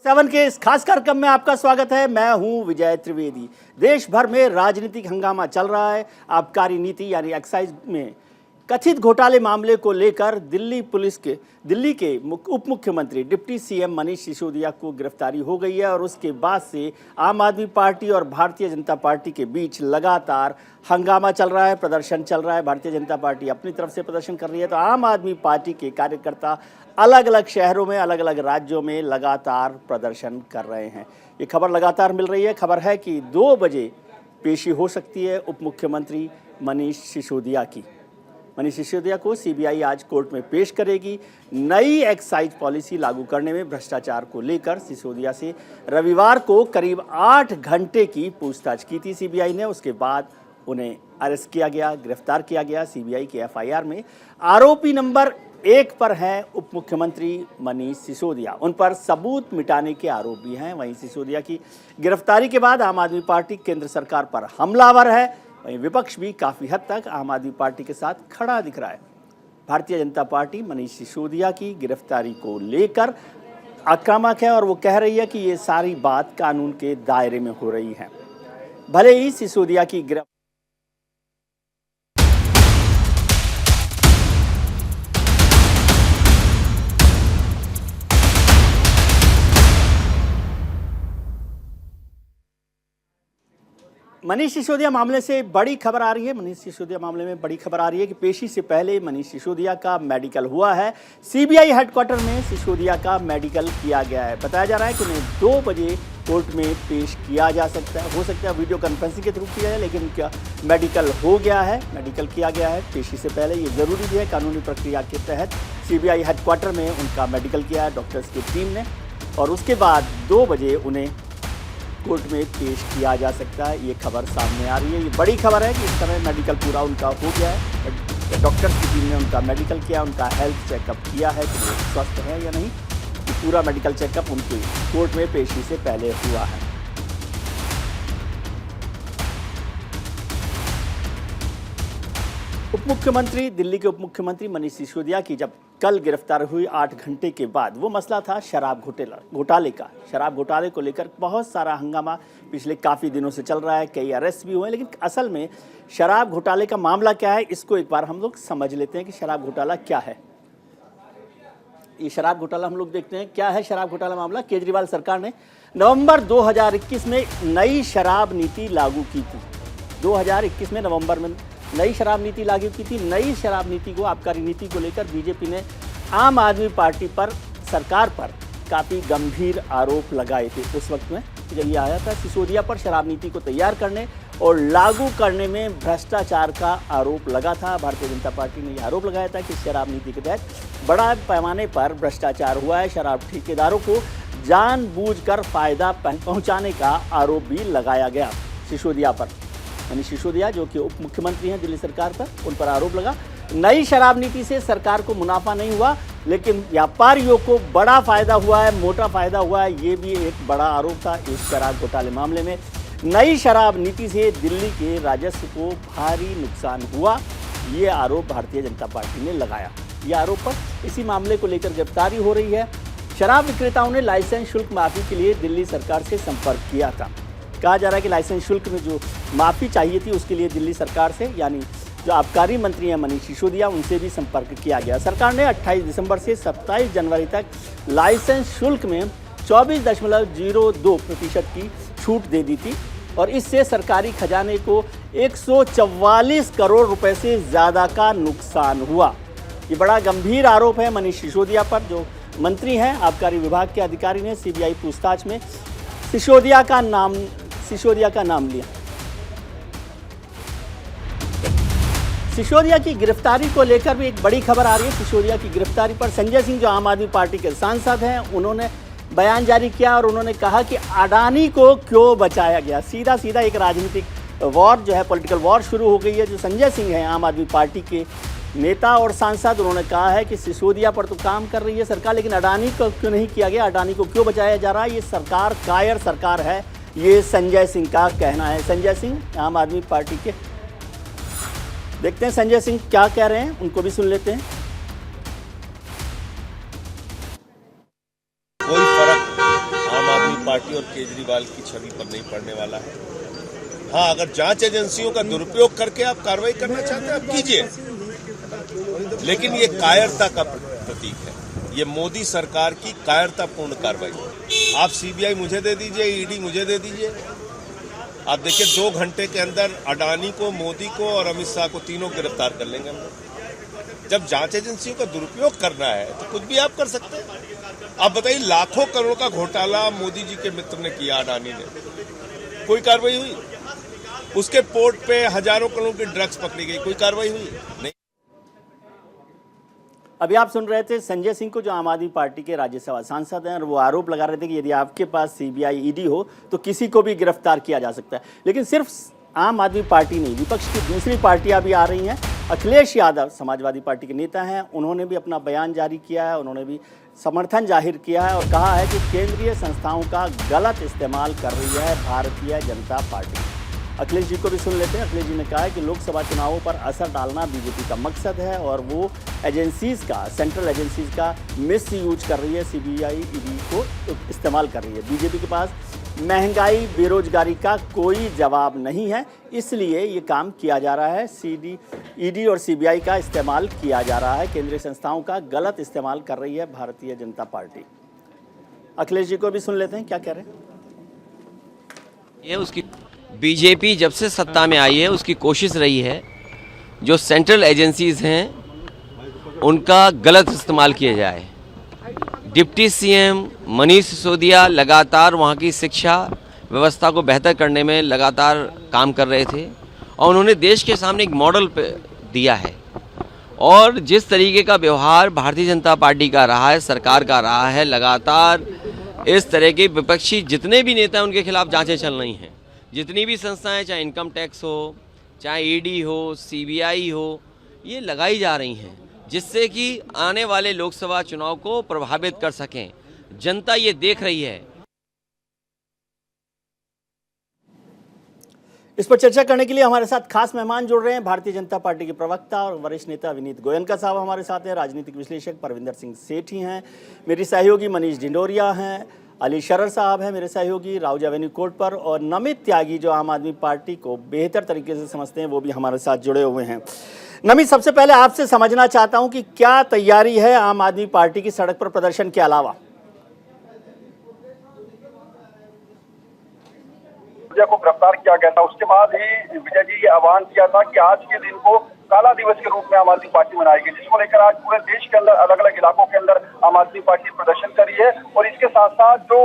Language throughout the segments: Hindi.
7 के इस खास कार्यक्रम में आपका स्वागत है। मैं हूं विजय त्रिवेदी। देश भर में राजनीतिक हंगामा चल रहा है। आबकारी नीति यानी एक्साइज में कथित घोटाले मामले को लेकर दिल्ली के उप मुख्यमंत्री डिप्टी सीएम मनीष सिसोदिया को गिरफ्तारी हो गई है और उसके बाद से आम आदमी पार्टी और भारतीय जनता पार्टी के बीच लगातार हंगामा चल रहा है, प्रदर्शन चल रहा है। भारतीय जनता पार्टी अपनी तरफ से प्रदर्शन कर रही है तो आम आदमी पार्टी के कार्यकर्ता अलग अलग शहरों में, अलग अलग राज्यों में लगातार प्रदर्शन कर रहे हैं। ये खबर लगातार मिल रही है। खबर है कि 2 बजे पेशी हो सकती है उप मुख्यमंत्री मनीष सिसोदिया की। मनीष सिसोदिया को सीबीआई आज कोर्ट में पेश करेगी। नई एक्साइज पॉलिसी लागू करने में भ्रष्टाचार को लेकर सिसोदिया से रविवार को करीब 8 घंटे की पूछताछ की थी सीबीआई ने। उसके बाद उन्हें अरेस्ट किया गया, गिरफ्तार किया गया। सीबीआई की एफआईआर में आरोपी नंबर 1 पर हैं उप मुख्यमंत्री मनीष सिसोदिया। उन पर सबूत मिटाने के आरोप भी हैं। वहीं सिसोदिया की गिरफ्तारी के बाद आम आदमी पार्टी केंद्र सरकार पर हमलावर है। वहीं विपक्ष भी काफ़ी हद तक आम आदमी पार्टी के साथ खड़ा दिख रहा है। भारतीय जनता पार्टी मनीष सिसोदिया की गिरफ्तारी को लेकर आक्रामक है और वो कह रही है कि ये सारी बात कानून के दायरे में हो रही है। भले ही सिसोदिया की मनीष सिसोदिया मामले से बड़ी खबर आ रही है। मनीष सिसोदिया मामले में बड़ी खबर आ रही है कि पेशी से पहले मनीष सिसोदिया का मेडिकल हुआ है। सीबीआई हेडक्वार्टर में सिसोदिया का मेडिकल किया गया है। बताया जा रहा है कि उन्हें 2 बजे कोर्ट में पेश किया जा सकता है। हो सकता है वीडियो कॉन्फ्रेंसिंग के थ्रू किया जाए, लेकिन उनका मेडिकल हो गया है, मेडिकल किया गया है पेशी से पहले। ये ज़रूरी भी है, कानूनी प्रक्रिया के तहत सीबीआई हेडक्वार्टर में उनका मेडिकल किया है डॉक्टर्स की टीम ने और उसके बाद 2 बजे उन्हें कोर्ट में पेश किया जा सकता है। ये खबर सामने आ रही है। ये बड़ी खबर है कि इस समय मेडिकल पूरा उनका हो गया है। डॉक्टर्स की टीम ने उनका मेडिकल किया, उनका हेल्थ चेकअप किया है कि वो स्वस्थ है या नहीं। ये पूरा मेडिकल चेकअप उनके कोर्ट में पेशी से पहले हुआ है। उप मुख्यमंत्री दिल्ली के उप मुख्यमंत्री मनीष सिसोदिया की जब कल गिरफ्तार हुई 8 घंटे के बाद, वो मसला था शराब घोटाले का। शराब घोटाले को लेकर बहुत सारा हंगामा पिछले काफ़ी दिनों से चल रहा है। कई अरेस्ट भी हुए, लेकिन असल में शराब घोटाले का मामला क्या है, इसको एक बार हम लोग समझ लेते हैं कि शराब घोटाला क्या है। ये शराब घोटाला हम लोग देखते हैं क्या है। शराब घोटाला मामला, केजरीवाल सरकार ने नवंबर 2021 में नई शराब नीति लागू की थी। 2021 में नवंबर में नई शराब नीति लागू की थी। नई शराब नीति को, आबकारी नीति को लेकर बीजेपी ने आम आदमी पार्टी पर, सरकार पर काफ़ी गंभीर आरोप लगाए थे। उस वक्त में जब ये आया था, सिसोदिया पर शराब नीति को तैयार करने और लागू करने में भ्रष्टाचार का आरोप लगा था। भारतीय जनता पार्टी ने यह आरोप लगाया था कि शराब नीति के तहत बड़ा पैमाने पर भ्रष्टाचार हुआ है। शराब ठेकेदारों को जानबूझकर फ़ायदा पहुँचाने का आरोप भी लगाया गया सिसोदिया पर। मनीष सिसोदिया जो कि उप मुख्यमंत्री हैं दिल्ली सरकार पर, उन पर आरोप लगा नई शराब नीति से सरकार को मुनाफा नहीं हुआ, लेकिन व्यापारियों को बड़ा फायदा हुआ है, मोटा फायदा हुआ है। ये भी एक बड़ा आरोप था इस शराब घोटाले मामले में। नई शराब नीति से दिल्ली के राजस्व को भारी नुकसान हुआ, ये आरोप भारतीय जनता पार्टी ने लगाया। ये आरोप पर इसी मामले को लेकर गिरफ्तारी हो रही है। शराब विक्रेताओं ने लाइसेंस शुल्क माफी के लिए दिल्ली सरकार से संपर्क किया था। कहा जा रहा है कि लाइसेंस शुल्क में जो माफ़ी चाहिए थी उसके लिए दिल्ली सरकार से, यानी जो आबकारी मंत्री हैं मनीष सिसोदिया, उनसे भी संपर्क किया गया। सरकार ने 28 दिसंबर से 27 जनवरी तक लाइसेंस शुल्क में 24.02% की छूट दे दी थी और इससे सरकारी खजाने को 144 करोड़ रुपए से ज़्यादा का नुकसान हुआ। ये बड़ा गंभीर आरोप है मनीष सिसोदिया पर। जो मंत्री हैं आबकारी विभाग के अधिकारी ने सीबीआई पूछताछ में सिसोदिया का नाम लिया। सिसोदिया की गिरफ्तारी को लेकर भी एक बड़ी खबर आ रही है। सिसोदिया की गिरफ्तारी पर संजय सिंह जो आम आदमी पार्टी के सांसद हैं, उन्होंने बयान जारी किया और उन्होंने कहा कि अडानी को क्यों बचाया गया। सीधा सीधा एक राजनीतिक वॉर जो है, पॉलिटिकल वॉर शुरू हो गई है। जो संजय सिंह हैं आम आदमी पार्टी के नेता और सांसद, उन्होंने कहा है कि सिसोदिया पर तो काम कर रही है सरकार, लेकिन अडानी को क्यों नहीं किया गया, अडानी को क्यों बचाया जा रहा है। ये सरकार कायर सरकार है, ये संजय सिंह का कहना है। संजय सिंह आम आदमी पार्टी के, देखते हैं संजय सिंह क्या कह रहे हैं, उनको भी सुन लेते हैं। कोई फर्क पार्टी और केजरीवाल की छवि पर नहीं पड़ने वाला है। हाँ, अगर जांच एजेंसियों का दुरुपयोग करके आप कार्रवाई करना चाहते हैं, आप कीजिए, लेकिन ये कायरता का प्रतीक है। ये मोदी सरकार की कायरतापूर्ण कार्रवाई। आप सीबीआई मुझे दे दीजिए, ईडी मुझे दे दीजिए। आप देखिए 2 घंटे के अंदर अडानी को, मोदी को और अमित शाह को तीनों गिरफ्तार कर लेंगे हम लोग। जब जांच एजेंसियों का दुरुपयोग करना है तो कुछ भी आप कर सकते हैं। आप बताइए, लाखों करोड़ का घोटाला मोदी जी के मित्र ने किया, अडानी ने, कोई कार्रवाई हुई? उसके पोर्ट पे हजारों करोड़ की ड्रग्स पकड़ी गई, कोई कार्रवाई हुई? नहीं। अभी आप सुन रहे थे संजय सिंह को, जो आम आदमी पार्टी के राज्यसभा सांसद हैं, और वो आरोप लगा रहे थे कि यदि आपके पास सीबीआई ईडी हो तो किसी को भी गिरफ्तार किया जा सकता है। लेकिन सिर्फ आम आदमी पार्टी नहीं, विपक्ष की दूसरी पार्टियां भी आ रही हैं। अखिलेश यादव समाजवादी पार्टी के नेता हैं, उन्होंने भी अपना बयान जारी किया है, उन्होंने भी समर्थन जाहिर किया है और कहा है कि केंद्रीय संस्थाओं का गलत इस्तेमाल कर रही है भारतीय जनता पार्टी। अखिलेश जी को भी सुन लेते हैं। अखिलेश जी ने कहा है कि लोकसभा चुनावों पर असर डालना बीजेपी का मकसद है और वो एजेंसीज का, सेंट्रल एजेंसीज का मिस यूज कर रही है, सीबीआई ईडी को इस्तेमाल कर रही है। बीजेपी के पास महंगाई, बेरोजगारी का कोई जवाब नहीं है, इसलिए ये काम किया जा रहा है। ईडी और सीबीआई का इस्तेमाल किया जा रहा है, केंद्रीय संस्थाओं का गलत इस्तेमाल कर रही है भारतीय जनता पार्टी। अखिलेश जी को भी सुन लेते हैं, क्या कह रहे हैं। ये उसकी बीजेपी जब से सत्ता में आई है उसकी कोशिश रही है जो सेंट्रल एजेंसीज हैं उनका गलत इस्तेमाल किया जाए। डिप्टी सीएम मनीष सिसोदिया लगातार वहाँ की शिक्षा व्यवस्था को बेहतर करने में लगातार काम कर रहे थे और उन्होंने देश के सामने एक मॉडल दिया है। और जिस तरीके का व्यवहार भारतीय जनता पार्टी का रहा है, सरकार का रहा है, लगातार इस तरह के विपक्षी जितने भी नेता हैं उनके खिलाफ जांचें चल रही हैं। जितनी भी संस्थाएं, चाहे इनकम टैक्स हो, चाहे ईडी हो, सीबीआई हो, ये लगाई जा रही हैं जिससे कि आने वाले लोकसभा चुनाव को प्रभावित कर सकें। जनता ये देख रही है। इस पर चर्चा करने के लिए हमारे साथ खास मेहमान जुड़ रहे हैं। भारतीय जनता पार्टी के प्रवक्ता और वरिष्ठ नेता विनीत गोयनका साहब हमारे साथ हैं। राजनीतिक विश्लेषक परविंदर सिंह सेठी हैं। मेरी सहयोगी मनीष ढिंडोरिया हैं। अली शरर साहब हैं मेरे सहयोगी राउज एवेन्यू कोर्ट पर। और नमित त्यागी, जो आम आदमी पार्टी को बेहतर तरीके से समझते हैं, वो भी हमारे साथ जुड़े हुए हैं। नमित, सबसे पहले आपसे समझना चाहता हूं कि क्या तैयारी है आम आदमी पार्टी की सड़क पर प्रदर्शन के अलावा। को गिरफ्तार किया गया था, उसके बाद ही विजय जी ये आह्वान किया था कि आज के दिन को काला दिवस के रूप में आम आदमी पार्टी मनाएगी, जिसको लेकर आज पूरे देश के अंदर अलग अलग इलाकों के अंदर आम आदमी पार्टी प्रदर्शन करी है। और इसके साथ साथ जो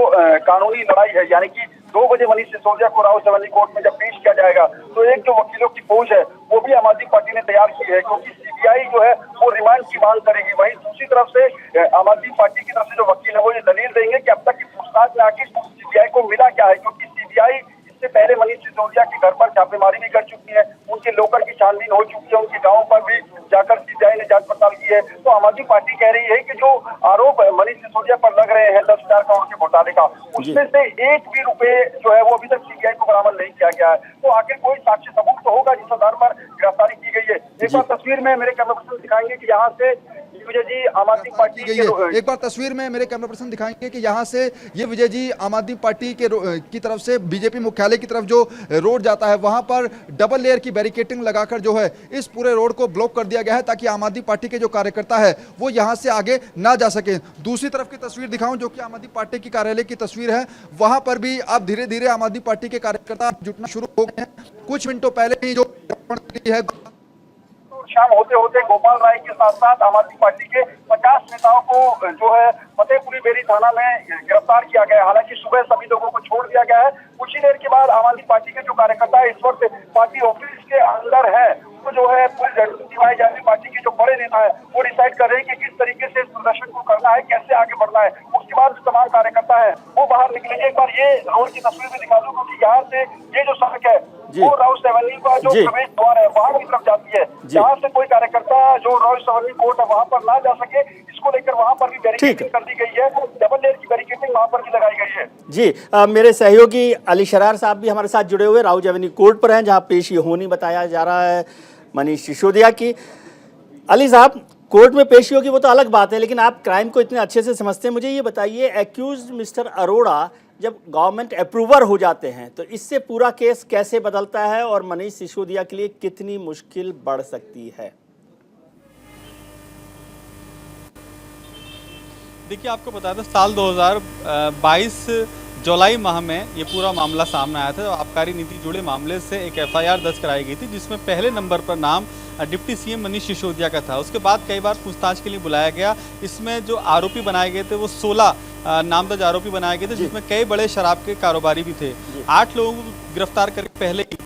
कानूनी लड़ाई है, यानी कि 2 बजे मनीष सिसोदिया को राउज एवेन्यू कोर्ट में जब पेश किया जाएगा तो एक जो वकीलों की फौज है वो भी आम आदमी पार्टी ने तैयार की है, क्योंकि सीबीआई जो है वो रिमांड की मांग करेगी। वहीं दूसरी तरफ से आम आदमी पार्टी की तरफ से जो वकील है वो ये दलील देंगे कि अब तक की पूछताछ में आखिर सीबीआई को मिला क्या है, क्योंकि सीबीआई इससे पहले मनीष सिसोदिया के घर पर छापेमारी भी कर चुकी है, उनके लोकर की छानबीन हो चुकी है, उनके गांव पर भी जाकर सीबीआई ने जांच पड़ताल की है। तो आम आदमी पार्टी कह रही है कि जो आरोप मनीष सिसोदिया पर लग रहे हैं 10,000 करोड़ के घोटाले का, उसमें से एक भी रुपए जो है वो अभी तक सीबीआई को बरामद नहीं किया गया है। तो आखिर कोई साक्ष्य सबूत तो होगा जिस आधार पर गिरफ्तारी की गई है। एक बार तस्वीर में मेरे कैमरा पर्सन दिखाएंगे कि यहाँ से विजय जी आम आदमी पार्टी के एक बार तस्वीर में मेरे कैमरा पर्सन दिखाएंगे कि यहाँ से ये विजय जी आम आदमी पार्टी के की तरफ से बीजेपी मुख्यालय की तरफ जो रोड जाता है वहां पर डबल लेयर की बैरिकेडिंग लगाकर जो है इस पूरे रोड को ब्लॉक कर दिया गया है ताकि आम आदमी पार्टी के जो कार्यकर्ता है वो यहाँ से आगे ना जा सके। दूसरी तरफ की तस्वीर दिखाऊं जो कि आम आदमी पार्टी की कार्यालय की तस्वीर है, वहां पर भी अब धीरे धीरे आम आदमी पार्टी के कार्यकर्ता जुटना शुरू हो गए हैं। कुछ मिनटों पहले ही जो है शाम होते होते गोपाल राय के साथ साथ आम आदमी पार्टी के 50 नेताओं को जो है फतेहपुरी बेरी थाना में गिरफ्तार किया गया। हालांकि सुबह सभी लोगों को छोड़ दिया गया है। कुछ ही देर के बाद आम आदमी पार्टी के जो कार्यकर्ता है इस वक्त पार्टी ऑफिस के अंदर है, वो जो है पूरी रणनीति जाती पार्टी के जो बड़े नेता है वो डिसाइड कर रहे हैं कि किस तरीके से इस प्रदर्शन को करना है, कैसे आगे बढ़ना है। उसके बाद जो तमाम कार्यकर्ता है वो बाहर निकलेंगे। एक बार ये रोड की तस्वीर भी दिखा दूं, क्योंकि यहाँ से ये जो सड़क है वो राउज एवेन्यू का जो प्रवेश द्वार है वहां की तरफ जाती है। जहाँ से कोई कार्यकर्ता जो राउज एवेन्यू कोर्ट है वहां पर ना जा सके, इसको लेकर वहां पर भी बैरिकेडिंग कर दी गई है। डबल लेयर की बैरिकेडिंग वहां पर भी लगाई गई है। जी, मेरे सहयोगी अली शरार साहब भी हमारे साथ जुड़े हुए राउज एवेन्यू कोर्ट पर हैं, जहां पेशी होनी बताया जा रहा है मनीष सिसोदिया की। अली साहब, कोर्ट में पेशी होगी वो तो अलग बात है, लेकिन आप क्राइम को इतने अच्छे से समझते हैं, मुझे ये बताइए एक्यूज मिस्टर अरोड़ा जब गवर्नमेंट अप्रूवर हो जाते हैं तो इससे पूरा केस कैसे बदलता है और मनीष सिसोदिया के लिए कितनी मुश्किल बढ़ सकती है? देखिए, आपको बता दें साल 2022 जुलाई माह में ये पूरा मामला सामने आया था। आबकारी नीति जुड़े मामले से एक एफआईआर दर्ज कराई गई थी, जिसमें पहले नंबर पर नाम डिप्टी सीएम मनीष सिसोदिया का था। उसके बाद कई बार पूछताछ के लिए बुलाया गया। इसमें जो आरोपी बनाए गए थे वो 16 नामजद आरोपी बनाए गए थे, जिसमें कई बड़े शराब के कारोबारी भी थे। 8 लोगों को गिरफ्तार करके पहले ही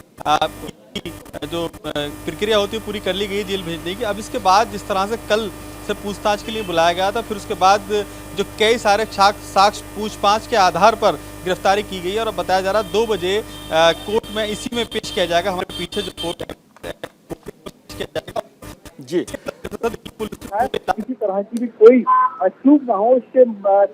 जो प्रक्रिया होती है पूरी कर ली गई जेल भेजने की। अब इसके बाद जिस तरह से कल से पूछताछ के लिए बुलाया गया था, फिर उसके बाद जो कई सारे साक्ष्य पूछताछ के आधार पर गिरफ्तारी की गई है और बताया जा रहा है 2 बजे कोर्ट में इसी में पेश किया जाएगा। हमारे पीछे जो कोर्ट है जी, किसी तरह की भी कोई चूक ना हो, इसके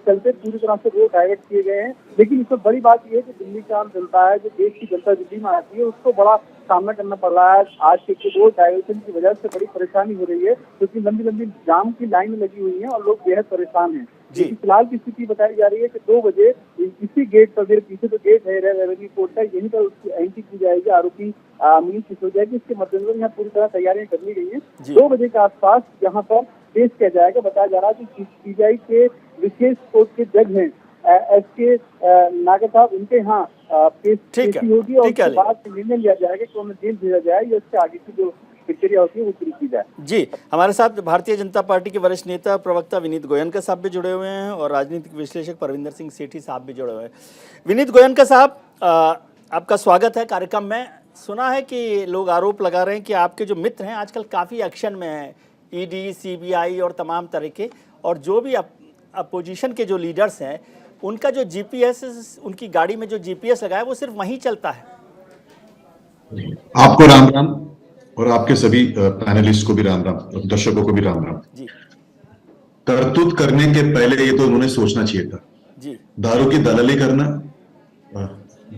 चलते पूरी तरह से रोड डाइवर्ट किए गए हैं। लेकिन इसमें बड़ी बात यह है कि दिल्ली की आम जनता है, जो देश की जनता दिल्ली में आती है, उसको बड़ा सामना करना पड़ रहा है। आज के रोड डाइवर्शन की वजह से बड़ी परेशानी हो रही है, क्योंकि लंबी लंबी जाम की लाइन लगी हुई है और लोग बेहद परेशान हैं। फिलहाल की स्थिति बताई जा रही है कि 2 बजे इसी गेट पर, मेरे पीछे तो गेट है रेवेन्यू कोर्ट का, यहीं पर उसकी एंट्री की जाएगी आरोपी मनीष सिसोदिया की। इसके मद्देनजर यहाँ पूरी तरह तैयारियां कर ली गई हैं। 2 बजे के आसपास यहाँ पर पेश किया जाएगा। बताया जा रहा है कि सीबीआई के विशेष कोर्ट के जज हैं एस.के. नागर साहब, उनके यहाँ पेशी होगी और उसके बाद निर्णय लिया जाएगा कि उन्हें जेल भेजा जाए या इससे आगे की जो प्रक्रिया होती है वो पूरी की जाए। जी, हमारे साथ भारतीय जनता पार्टी के वरिष्ठ नेता प्रवक्ता विनीत गोयनका साहब भी जुड़े हुए हैं और राजनीतिक विश्लेषक परविंदर सिंह सेठी साहब भी जुड़े हुए हैं। विनीत गोयनका साहब, आपका स्वागत है कार्यक्रम में। सुना है कि लोग आरोप लगा रहे हैं कि आपके जो मित्र हैं आजकल काफ़ी एक्शन में हैं, ईडी, सीबीआई और तमाम तरह के, और जो भी अपोजिशन के जो लीडर्स हैं उनका जो जीपीएस, उनकी गाड़ी में जो जीपीएस लगा है वो सिर्फ वहीं चलता है। आपको राम राम और आपके सभी पैनलिस्ट को भी राम राम, दर्शकों को भी राम राम जी। करतूत करने के पहले ये तो उन्होंने सोचना चाहिए था जी। दारू की दलाली करना,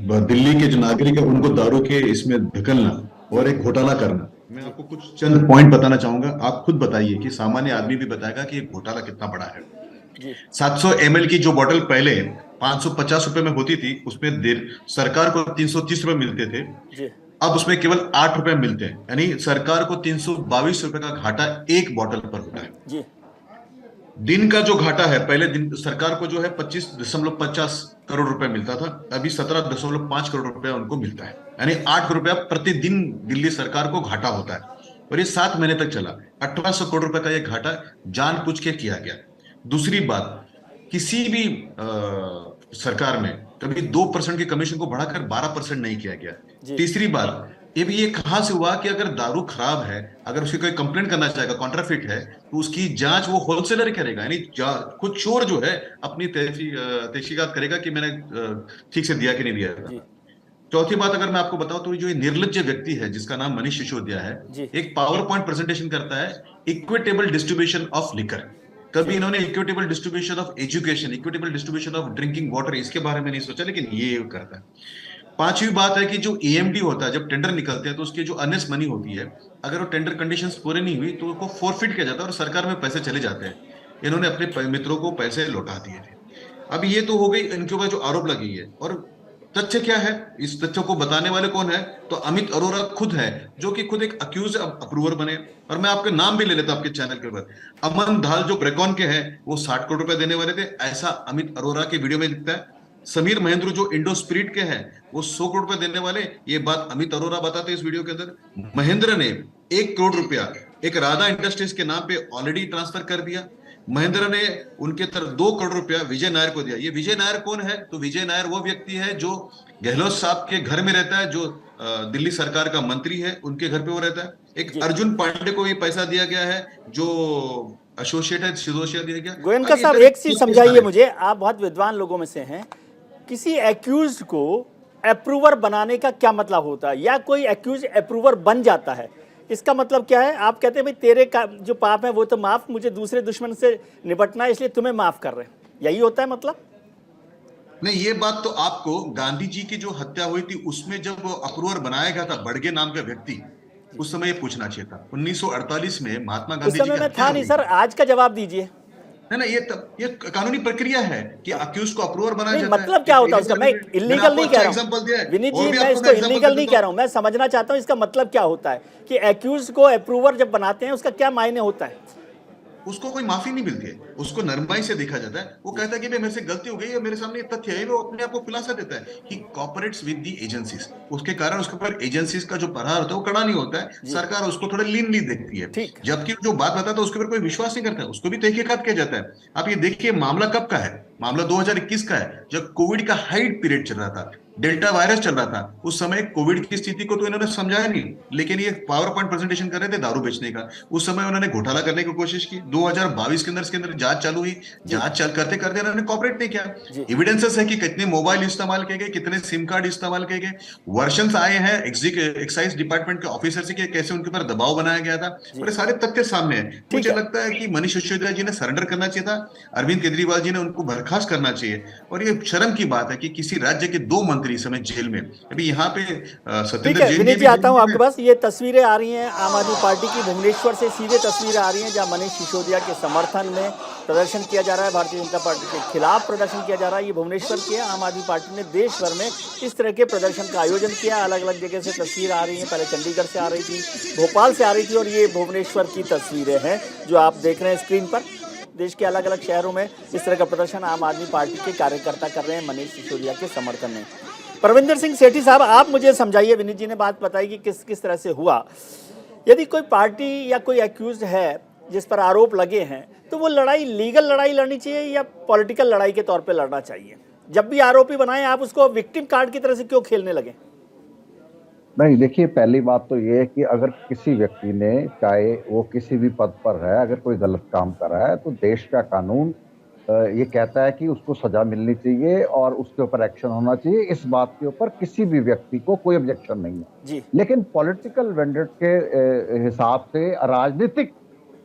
दिल्ली के जो नागरिक है उनको दारू के इसमें धकेलना और एक घोटाला करना। मैं आपको कुछ चंद पॉइंट बताना चाहूंगा, आप खुद बताइए कि सामान्य आदमी भी बताएगा कि ये घोटाला कितना बड़ा है। 700 ml की जो बोतल पहले 550 रुपए में होती थी, उसमें सरकार को 330 रुपए मिलते थे, अब उसमें केवल 8 रुपए मिलते हैं। यानी सरकार को 322 रुपए का घाटा एक बोतल पर होता है। दिन का जो घाटा है, पहले दिन सरकार को जो है 25.50 करोड़ रुपए मिलता था, अभी 17.5 करोड़ रुपया उनको मिलता है। यानी 8 रुपया प्रतिदिन दिल्ली सरकार को घाटा होता है और ये 7 महीने तक चला। 1800 करोड़ रुपए का ये घाटा जानबूझ के किया गया। दूसरी बात, किसी भी सरकार में कभी 2% के कमीशन को बढ़ाकर 12% नहीं किया गया। तीसरी बात, ये भी ये कहां से हुआ कि अगर दारू खराब है, अगर उसकी कोई कंप्लेंट करना चाहेगा, कॉन्ट्राफिट है, तो उसकी जांच वो होलसेलर करेगा। यानी खुद चोर जो है अपनी तहकीकात करेगा कि मैंने ठीक से दिया कि नहीं दिया। चौथी बात अगर मैं आपको बताऊं तो जो निर्लज्ज व्यक्ति है जिसका नाम मनीष सिसोदिया है, एक पावर पॉइंट प्रेजेंटेशन करता है इक्विटेबल डिस्ट्रीब्यूशन ऑफ लिकर। कभी इन्होंने equitable distribution of education, equitable distribution of drinking water, इसके बारे में नहीं सोचा, लेकिन ये करता है। पांचवी बात है कि जो एएमडी होता है, जब टेंडर निकलते हैं तो उसकी जो अर्नेस्ट मनी होती है, अगर वो टेंडर कंडीशंस पूरे नहीं हुई तो उसको फॉरफिट किया जाता है और सरकार में पैसे चले जाते हैं। इन्होंने अपने मित्रों को पैसे लौटा दिए थे। अब ये तो हो गई इनके ऊपर जो आरोप लगी है, और तथ्य क्या है, इस तथ्य को बताने वाले कौन है, तो अमित अरोरा खुद है, जो कि खुद एक अक्यूज अप्रूवर बने। और मैं आपके नाम भी ले लेता आपके चैनल के ऊपर, अमन धाल जो ब्रेकॉन के हैं, वो 60 करोड़ रुपए देने वाले थे, ऐसा अमित अरोरा के वीडियो में दिखता है। समीर महेंद्र जो इंडो स्पिरिट के हैं, वो 100 करोड़ रुपए देने वाले, ये बात अमित अरोरा बताते इस वीडियो के अंदर। महेंद्र ने 1 करोड़ रुपया एक राधा इंडस्ट्रीज के नाम पे ऑलरेडी ट्रांसफर कर दिया। महेंद्र ने उनके तरफ 2 करोड़ रुपया विजय नायर को दिया। ये विजय नायर कौन है, तो विजय नायर वो व्यक्ति है जो गहलोत साहब के घर में रहता है, जो दिल्ली सरकार का मंत्री है, उनके घर पे वो रहता है। एक अर्जुन पांडे को ये पैसा दिया गया है, जो एसोसिएट है, सिदोशिया दिया गया। गोयनका साहब, एक चीज समझाइए मुझे, आप बहुत विद्वान लोगों में से हैं, किसी एक्यूज को अप्रूवर बनाने का क्या मतलब होता है, या कोई एक्यूज अप्रूवर बन जाता है, इसका मतलब क्या है? आप कहते हैं भाई तेरे का जो पाप है वो तो माफ, मुझे दूसरे दुश्मन से निपटना है इसलिए तुम्हें माफ कर रहे हैं, यही होता है मतलब? नहीं, ये बात तो आपको गांधी जी की जो हत्या हुई थी उसमें जब अप्रूवर बनाया गया था बड़गे नाम का व्यक्ति, उस समय ये पूछना चाहिए था। 1948 में महात्मा गांधी जी मैं था नहीं सर, आज का जवाब दीजिए। है ना, ये कानूनी प्रक्रिया है कि अक्यूज को अप्रूवर बनाया नहीं, जाता है। मतलब क्या होता है उसका? मैं इलीगल नहीं कह रहा एग्जांपल दिया हूँ है। विनीत और जी, भी मैं आपको इसको example इलीगल दे नहीं देता कह रहा हूँ। मैं समझना चाहता हूँ इसका मतलब क्या होता है कि एक्यूज को अप्रूवर जब बनाते हैं उसका क्या मायने होता है? उसको कोई माफी नहीं मिलती है, उसको नरमाई से देखा जाता है। वो कहता है कि भाई मेरे से गलती हो गई है, मेरे सामने ये तथ्य है, वो अपने आप को खुलासा देता है। ही कोऑपरेट्स विद दी एजेंसीज। उसके कारण उसके ऊपर एजेंसीज का जो प्रहार होता है वो कड़ा नहीं होता है, सरकार उसको थोड़ा लीनली देखती है। ठीक। जबकि जो बात बताता है उसके ऊपर कोई विश्वास नहीं करता है, उसको भी तहकीकात किया जाता है। आप ये देखिए मामला कब का है, मामला 2021 का है, जब कोविड का हाइट पीरियड चल रहा था, डेल्टा वायरस चल रहा था। उस समय कोविड की स्थिति को तो इन्होंने समझाया नहीं, लेकिन ये पावर पॉइंट प्रेजेंटेशन कर रहे थे दारू बेचने का। उस समय उन्होंने घोटाला करने की कोशिश की। 2022 के अंदर इसके अंदर जांच चालू हुई, जांच चल करते करते इन्होंने कॉपरेट नहीं किया। एविडेंसेस है कि कितने मोबाइल इस्तेमाल किए गए, कितने सिम कार्ड इस्तेमाल किए गए। वर्षन्स आए हैं एक्साइज डिपार्टमेंट के ऑफिसर से कि कैसे उनके ऊपर दबाव बनाया गया था, और ये सारे तथ्य सामने हैं। मुझे लगता है कि मनीष सिसोदिया जी ने सरेंडर करना चाहिए था, अरविंद केजरीवाल जी ने उनको बर्खास्त करना चाहिए। और ये शर्म की बात है कि किसी राज्य के 2 मंत्री इस समय जेल में। अभी यहाँ पे ठीक सत्येंद्र है जैन विनीत भी जी, आता हूँ जेल में आपके पास। ये तस्वीरें आ रही हैं आम आदमी पार्टी की भुवनेश्वर से, सीधे तस्वीरें आ रही हैं जहां मनीष सिसोदिया के समर्थन में प्रदर्शन किया जा रहा है, भारतीय जनता पार्टी के खिलाफ प्रदर्शन किया जा रहा है। ये भुवनेश्वर की है। आम आदमी पार्टी ने देश भर में इस तरह के प्रदर्शन का आयोजन किया। अलग अलग जगह से तस्वीर आ रही हैं, पहले चंडीगढ़ से आ रही थी, भोपाल से आ रही थी, और ये भुवनेश्वर की तस्वीरें हैं जो आप देख रहे हैं स्क्रीन पर। देश के अलग अलग शहरों में इस तरह का प्रदर्शन आम आदमी पार्टी के कार्यकर्ता कर रहे हैं मनीष सिसोदिया के समर्थन में। परविंदर सिंह सेठी साहब, आप मुझे समझाइए, विनीत जी ने बात बताई कि किस किस तरह से हुआ। यदि कोई पार्टी या कोई एक्यूज है जिस पर आरोप लगे हैं, तो वो लड़ाई लीगल लड़ाई लड़नी चाहिए या पॉलिटिकल लड़ाई के तौर पे लड़ना चाहिए? जब भी आरोपी बनाए आप उसको विक्टिम कार्ड की तरह से क्यों खेलने लगे? नहीं, देखिए, पहली बात तो ये है कि अगर किसी व्यक्ति ने, चाहे वो किसी भी पद पर है, अगर कोई गलत काम कर रहा है तो देश का कानून ये कहता है कि उसको सजा मिलनी चाहिए और उसके ऊपर एक्शन होना चाहिए। इस बात के ऊपर किसी भी व्यक्ति को कोई ऑब्जेक्शन नहीं है जी। लेकिन पॉलिटिकल वेंडर के हिसाब से राजनीतिक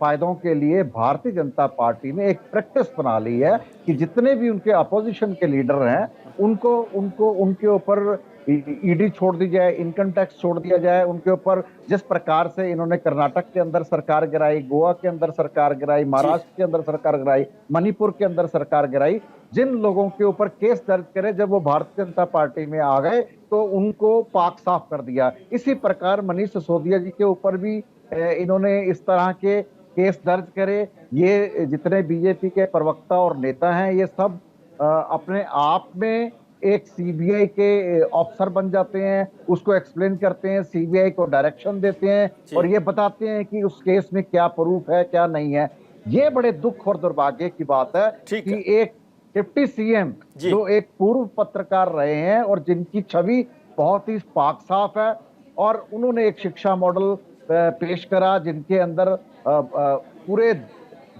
फायदों के लिए भारतीय जनता पार्टी ने एक प्रैक्टिस बना ली है कि जितने भी उनके अपोजिशन के लीडर हैं उनको उनके ऊपर ईडी छोड़ दी जाए, इनकम टैक्स छोड़ दिया जाए उनके ऊपर। जिस प्रकार से इन्होंने कर्नाटक के अंदर सरकार गिराई, गोवा के अंदर सरकार गिराई, महाराष्ट्र के अंदर सरकार गिराई, मणिपुर के अंदर सरकार गिराई, जिन लोगों के ऊपर केस दर्ज करे जब वो भारतीय जनता पार्टी में आ गए तो उनको पाक साफ कर दिया। इसी प्रकार मनीष सिसोदिया जी के ऊपर भी इन्होंने इस तरह के केस दर्ज करे। ये जितने बीजेपी के प्रवक्ता और नेता हैं ये सब अपने आप में एक सीबीआई के ऑफिसर बन जाते हैं, उसको एक्सप्लेन करते हैं, सीबीआई को डायरेक्शन देते हैं और ये बताते हैं कि उस केस में क्या प्रूफ है क्या नहीं है। ये बड़े दुख और दुर्भाग्य की बात है कि एक डिप्टी सीएम जो एक पूर्व पत्रकार रहे हैं और जिनकी छवि बहुत ही पाक साफ है, और उन्होंने एक शिक्षा मॉडल पेश करा जिनके अंदर पूरे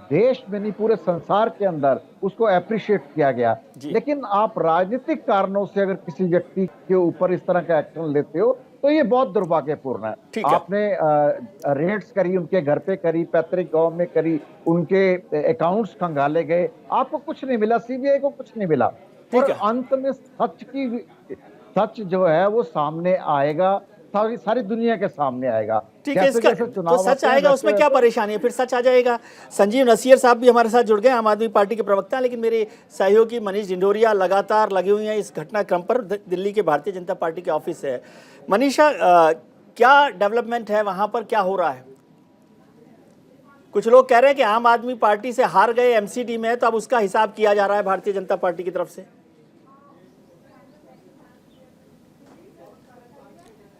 देश में नहीं पूरे संसार के अंदर उसको अप्रिशिएट किया गया। लेकिन आप राजनीतिक कारणों से अगर किसी व्यक्ति के ऊपर इस तरह का एक्शन लेते हो तो ये बहुत दुर्भाग्यपूर्ण है। आपने रेड्स करी, उनके घर पे करी, पैतृक गांव में करी, उनके अकाउंट्स खंगाले गए, आपको कुछ नहीं मिला, सीबीआई को कुछ नहीं मिला, और अंत में सच जो है वो सामने आएगा, सारी दुनिया के सामने आएगा। ठीक है, इसका तो सच आएगा, उसमें क्या परेशानी है? फिर सच आ जाएगा। संजीव नसीर साहब भी हमारे साथ जुड़ गए, आम आदमी पार्टी के प्रवक्ता, लेकिन मेरे सहयोगी मनीष ढिंढोरिया लगातार लगे हुए हैं इस घटनाक्रम पर। दिल्ली के भारतीय जनता पार्टी के ऑफिस है। मनीषा, क्या डेवलपमेंट है वहां पर, क्या हो रहा है? कुछ लोग कह रहे हैं कि आम आदमी पार्टी से हार गए एमसीडी में, तो अब उसका हिसाब किया जा रहा है भारतीय जनता पार्टी की तरफ से।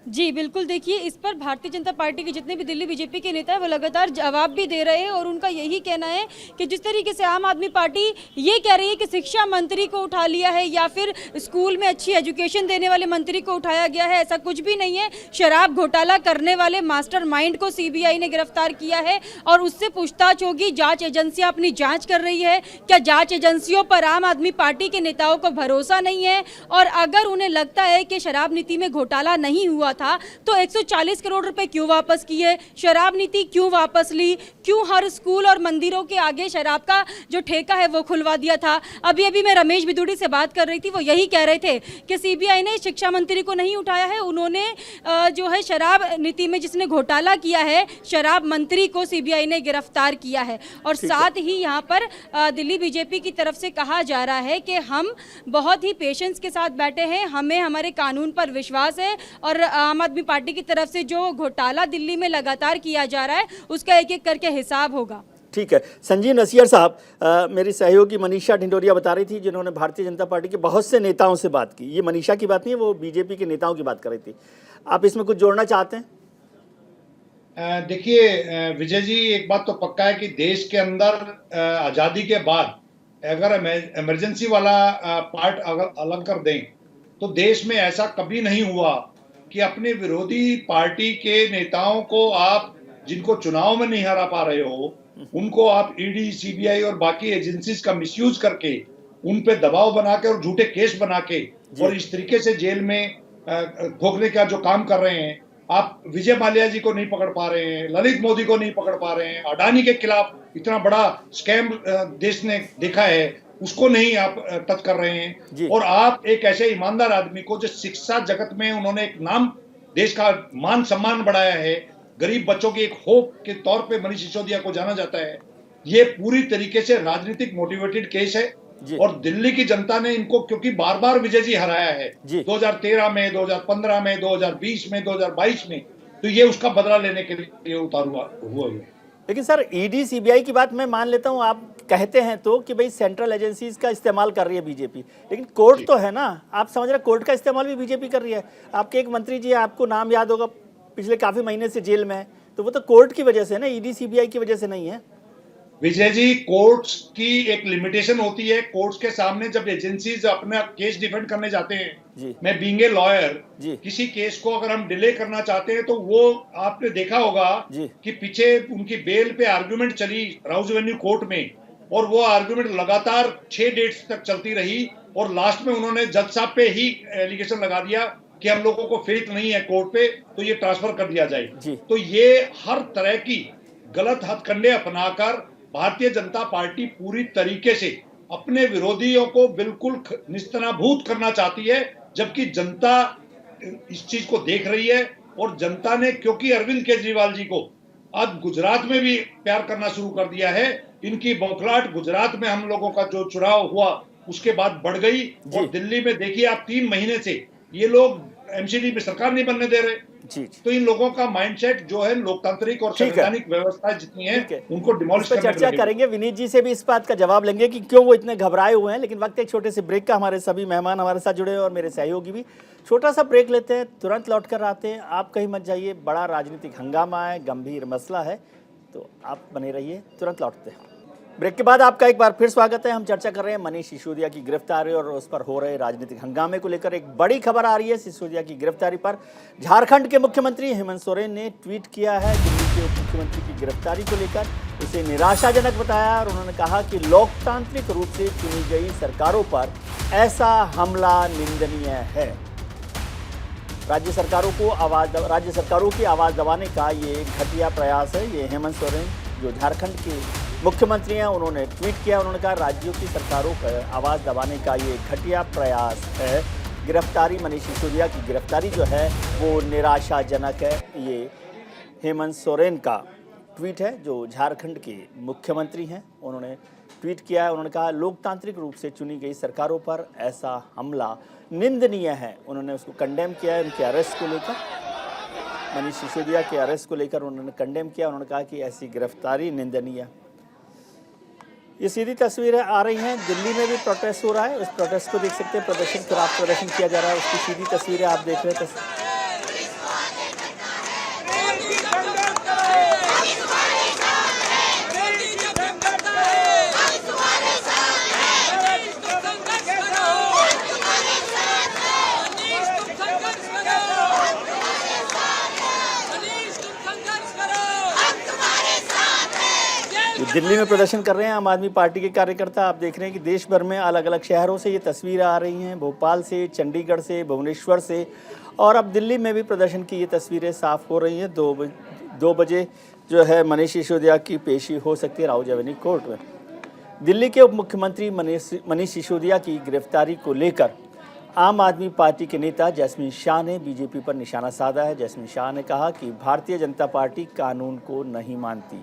जी बिल्कुल, देखिए, इस पर भारतीय जनता पार्टी के जितने भी दिल्ली बीजेपी के नेता हैं वो लगातार जवाब भी दे रहे हैं और उनका यही कहना है कि जिस तरीके से आम आदमी पार्टी ये कह रही है कि शिक्षा मंत्री को उठा लिया है या फिर स्कूल में अच्छी एजुकेशन देने वाले मंत्री को उठाया गया है, ऐसा कुछ भी नहीं है। शराब घोटाला करने वाले मास्टरमाइंड को सीबीआई ने गिरफ्तार किया है और उससे पूछताछ होगी। जांच एजेंसियां अपनी जांच कर रही है। क्या जांच एजेंसियों पर आम आदमी पार्टी के नेताओं को भरोसा नहीं है? और अगर उन्हें लगता है कि शराब नीति में घोटाला नहीं हुआ था था, तो 140 करोड़ रुपए क्यों वापस किए? शराब नीति क्यों वापस ली? क्यों हर स्कूल और मंदिरों के आगे शराब का जो ठेका है वो खुलवा दिया था? अभी अभी मैं रमेश बिदुड़ी से बात कर रही थी, वो यही कह रहे थे कि सीबीआई ने शिक्षा मंत्री को नहीं उठाया है, उन्होंने जो है शराब नीति में जिसने घोटाला किया है शराब मंत्री को सीबीआई ने गिरफ्तार किया है। और साथ ही यहाँ पर दिल्ली बीजेपी की तरफ से कहा जा रहा है कि हम बहुत ही पेशेंस के साथ बैठे हैं, हमें हमारे कानून पर विश्वास है और आम आदमी पार्टी की तरफ से जो घोटाला दिल्ली में लगातार किया जा रहा है उसका एक एक करके हिसाब होगा। ठीक है। संजीव नसीर साहब, मेरी सहयोगी मनीषा ढिंडोरिया बता रही थी जिन्होंने भारतीय जनता पार्टी के बहुत से नेताओं से बात की, ये मनीषा की बात नहीं है, वो बीजेपी के नेताओं की बात कर रही थी। आप इसमें कुछ जोड़ना चाहते हैं? देखिए विजय जी, एक बात तो पक्का है कि देश के अंदर आज़ादी के बाद अगर इमरजेंसी वाला पार्ट अगर अलग कर दें तो देश में ऐसा कभी नहीं हुआ कि अपने विरोधी पार्टी के नेताओं को आप जिनको चुनाव में नहीं हरा पा रहे हो उनको आप ईडी, सीबीआई और बाकी एजेंसीज का मिसयूज करके उन पे दबाव बना के और झूठे केस बना के और इस तरीके से जेल में ठोकने का जो काम कर रहे हैं। आप विजय माल्या जी को नहीं पकड़ पा रहे हैं, ललित मोदी को नहीं पकड़ पा रहे हैं, अडानी के खिलाफ इतना बड़ा स्कैम देश ने देखा है उसको नहीं आप टच कर रहे हैं। और आप एक ऐसे ईमानदार आदमी को जो शिक्षा जगत में उन्होंने एक नाम, देश का मान सम्मान बढ़ाया है, गरीब बच्चों की एक होप के तौर पे मनीष सिसोदिया को जाना जाता है, ये पूरी तरीके से राजनीतिक मोटिवेटेड केस है। और दिल्ली की जनता ने इनको क्योंकि बार बार विजय जी हराया है 2013 में, 2015 में, 2020 में, 2022 में, तो ये उसका बदला लेने के लिए उतार हुआ। लेकिन सर, ईडी सीबीआई की बात मैं मान लेता हूँ, आप कहते हैं तो कि भाई सेंट्रल एजेंसीज का इस्तेमाल कर रही है बीजेपी, लेकिन कोर्ट तो है ना, आप समझ रहे कोर्ट का इस्तेमाल भी बीजेपी कर रही है। आपके एक मंत्री जी, आपको नाम याद होगा, पिछले काफी महीने से जेल में है, तो वो तो कोर्ट की वजह से ना, ईडी सीबीआई की वजह से नहीं है। विजय जी, कोर्ट्स की एक लिमिटेशन होती है। कोर्ट्स के सामने जब एजेंसीज अपना केस डिफेंड करने जाते हैं, मैं बीइंग ए लॉयर, किसी केस को अगर हम डिले करना चाहते हैं तो वो आपने देखा होगा कि पीछे उनकी बेल पे आर्गुमेंट चली राउज एवेन्यू कोर्ट में और वो आर्गुमेंट लगातार 6 डेट्स तक चलती रही और लास्ट में उन्होंने जज साहब पे ही एलिगेशन लगा दिया कि हम लोगों को फेथ नहीं है कोर्ट पे, तो ये ट्रांसफर कर दिया जाए। तो ये हर तरह की गलत हथकंडे अपनाकर भारतीय जनता पार्टी पूरी तरीके से अपने विरोधियों को बिल्कुल निस्तनाभूत करना चाहती है, जबकि जनता इस चीज को देख रही है। और जनता ने, क्योंकि अरविंद केजरीवाल जी को आज गुजरात में भी प्यार करना शुरू कर दिया है, इनकी बौखलाहट गुजरात में हम लोगों का जो चुनाव हुआ उसके बाद बढ़ गई। और दिल्ली में देखिए आप 3 महीने से ये लोग एमसीडी में सरकार नहीं बनने दे रहे। तो इन लोगों का माइंडसेट जो है लोकतांत्रिक और संवैधानिक व्यवस्था जितनी है उनको डिमोलिश करने पर चर्चा करेंगे। विनीत जी से भी इस बात का जवाब लेंगे कि क्यों वो इतने घबराए हुए हैं, लेकिन वक्त एक छोटे से ब्रेक का। हमारे सभी मेहमान हमारे साथ जुड़े और मेरे सहयोगी भी। छोटा सा ब्रेक लेते हैं, तुरंत लौट कर आते हैं। आप कहीं मत जाइए, बड़ा राजनीतिक हंगामा है, गंभीर मसला है, तो आप बने रहिए, तुरंत लौटते हैं। ब्रेक के बाद आपका एक बार फिर स्वागत है। हम चर्चा कर रहे हैं मनीष सिसोदिया की गिरफ्तारी और उस पर हो रहे राजनीतिक हंगामे को लेकर। एक बड़ी खबर आ रही है सिसोदिया की गिरफ्तारी पर। झारखंड के मुख्यमंत्री हेमंत सोरेन ने ट्वीट किया है दिल्ली के उप मुख्यमंत्री की गिरफ्तारी को लेकर। उसे निराशाजनक बताया और उन्होंने कहा कि लोकतांत्रिक रूप से चुनी गई सरकारों पर ऐसा हमला निंदनीय है। राज्य सरकारों की आवाज़ दबाने का ये घटिया प्रयास है। ये हेमंत सोरेन जो झारखंड के मुख्यमंत्री हैं, उन्होंने ट्वीट किया। उन्होंने कहा राज्यों की सरकारों पर आवाज़ दबाने का ये घटिया प्रयास है। गिरफ्तारी, मनीष सिसोदिया की गिरफ्तारी जो है वो निराशाजनक है। ये हेमंत सोरेन का ट्वीट है जो झारखंड के मुख्यमंत्री हैं, उन्होंने ट्वीट किया है। उन्होंने कहा लोकतांत्रिक रूप से चुनी गई सरकारों पर ऐसा हमला निंदनीय है। उन्होंने उसको कंडेम किया है। उनके अरेस्ट को लेकर, मनीष सिसोदिया के अरेस्ट को लेकर उन्होंने कंडेम किया। उन्होंने कहा कि ऐसी गिरफ्तारी निंदनीय। ये सीधी तस्वीरें आ रही हैं, दिल्ली में भी प्रोटेस्ट हो रहा है, उस प्रोटेस्ट को देख सकते हैं, प्रदर्शन खिलाफ प्रदर्शन किया जा रहा है, उसकी सीधी तस्वीरें आप देख रहे हैं। दिल्ली में प्रदर्शन कर रहे हैं आम आदमी पार्टी के कार्यकर्ता। आप देख रहे हैं कि देश भर में अलग अलग शहरों से ये तस्वीरें आ रही हैं, भोपाल से, चंडीगढ़ से, भुवनेश्वर से और अब दिल्ली में भी प्रदर्शन की ये तस्वीरें साफ हो रही हैं। 2 बजे जो है मनीष सिसोदिया की पेशी हो सकती है राहुल एवेन्यू कोर्ट में। दिल्ली के उप मुख्यमंत्री मनीष सिसोदिया की गिरफ्तारी को लेकर आम आदमी पार्टी के नेता जैस्मिन शाह ने बीजेपी पर निशाना साधा है। जैस्मिन शाह ने कहा कि भारतीय जनता पार्टी कानून को नहीं मानती।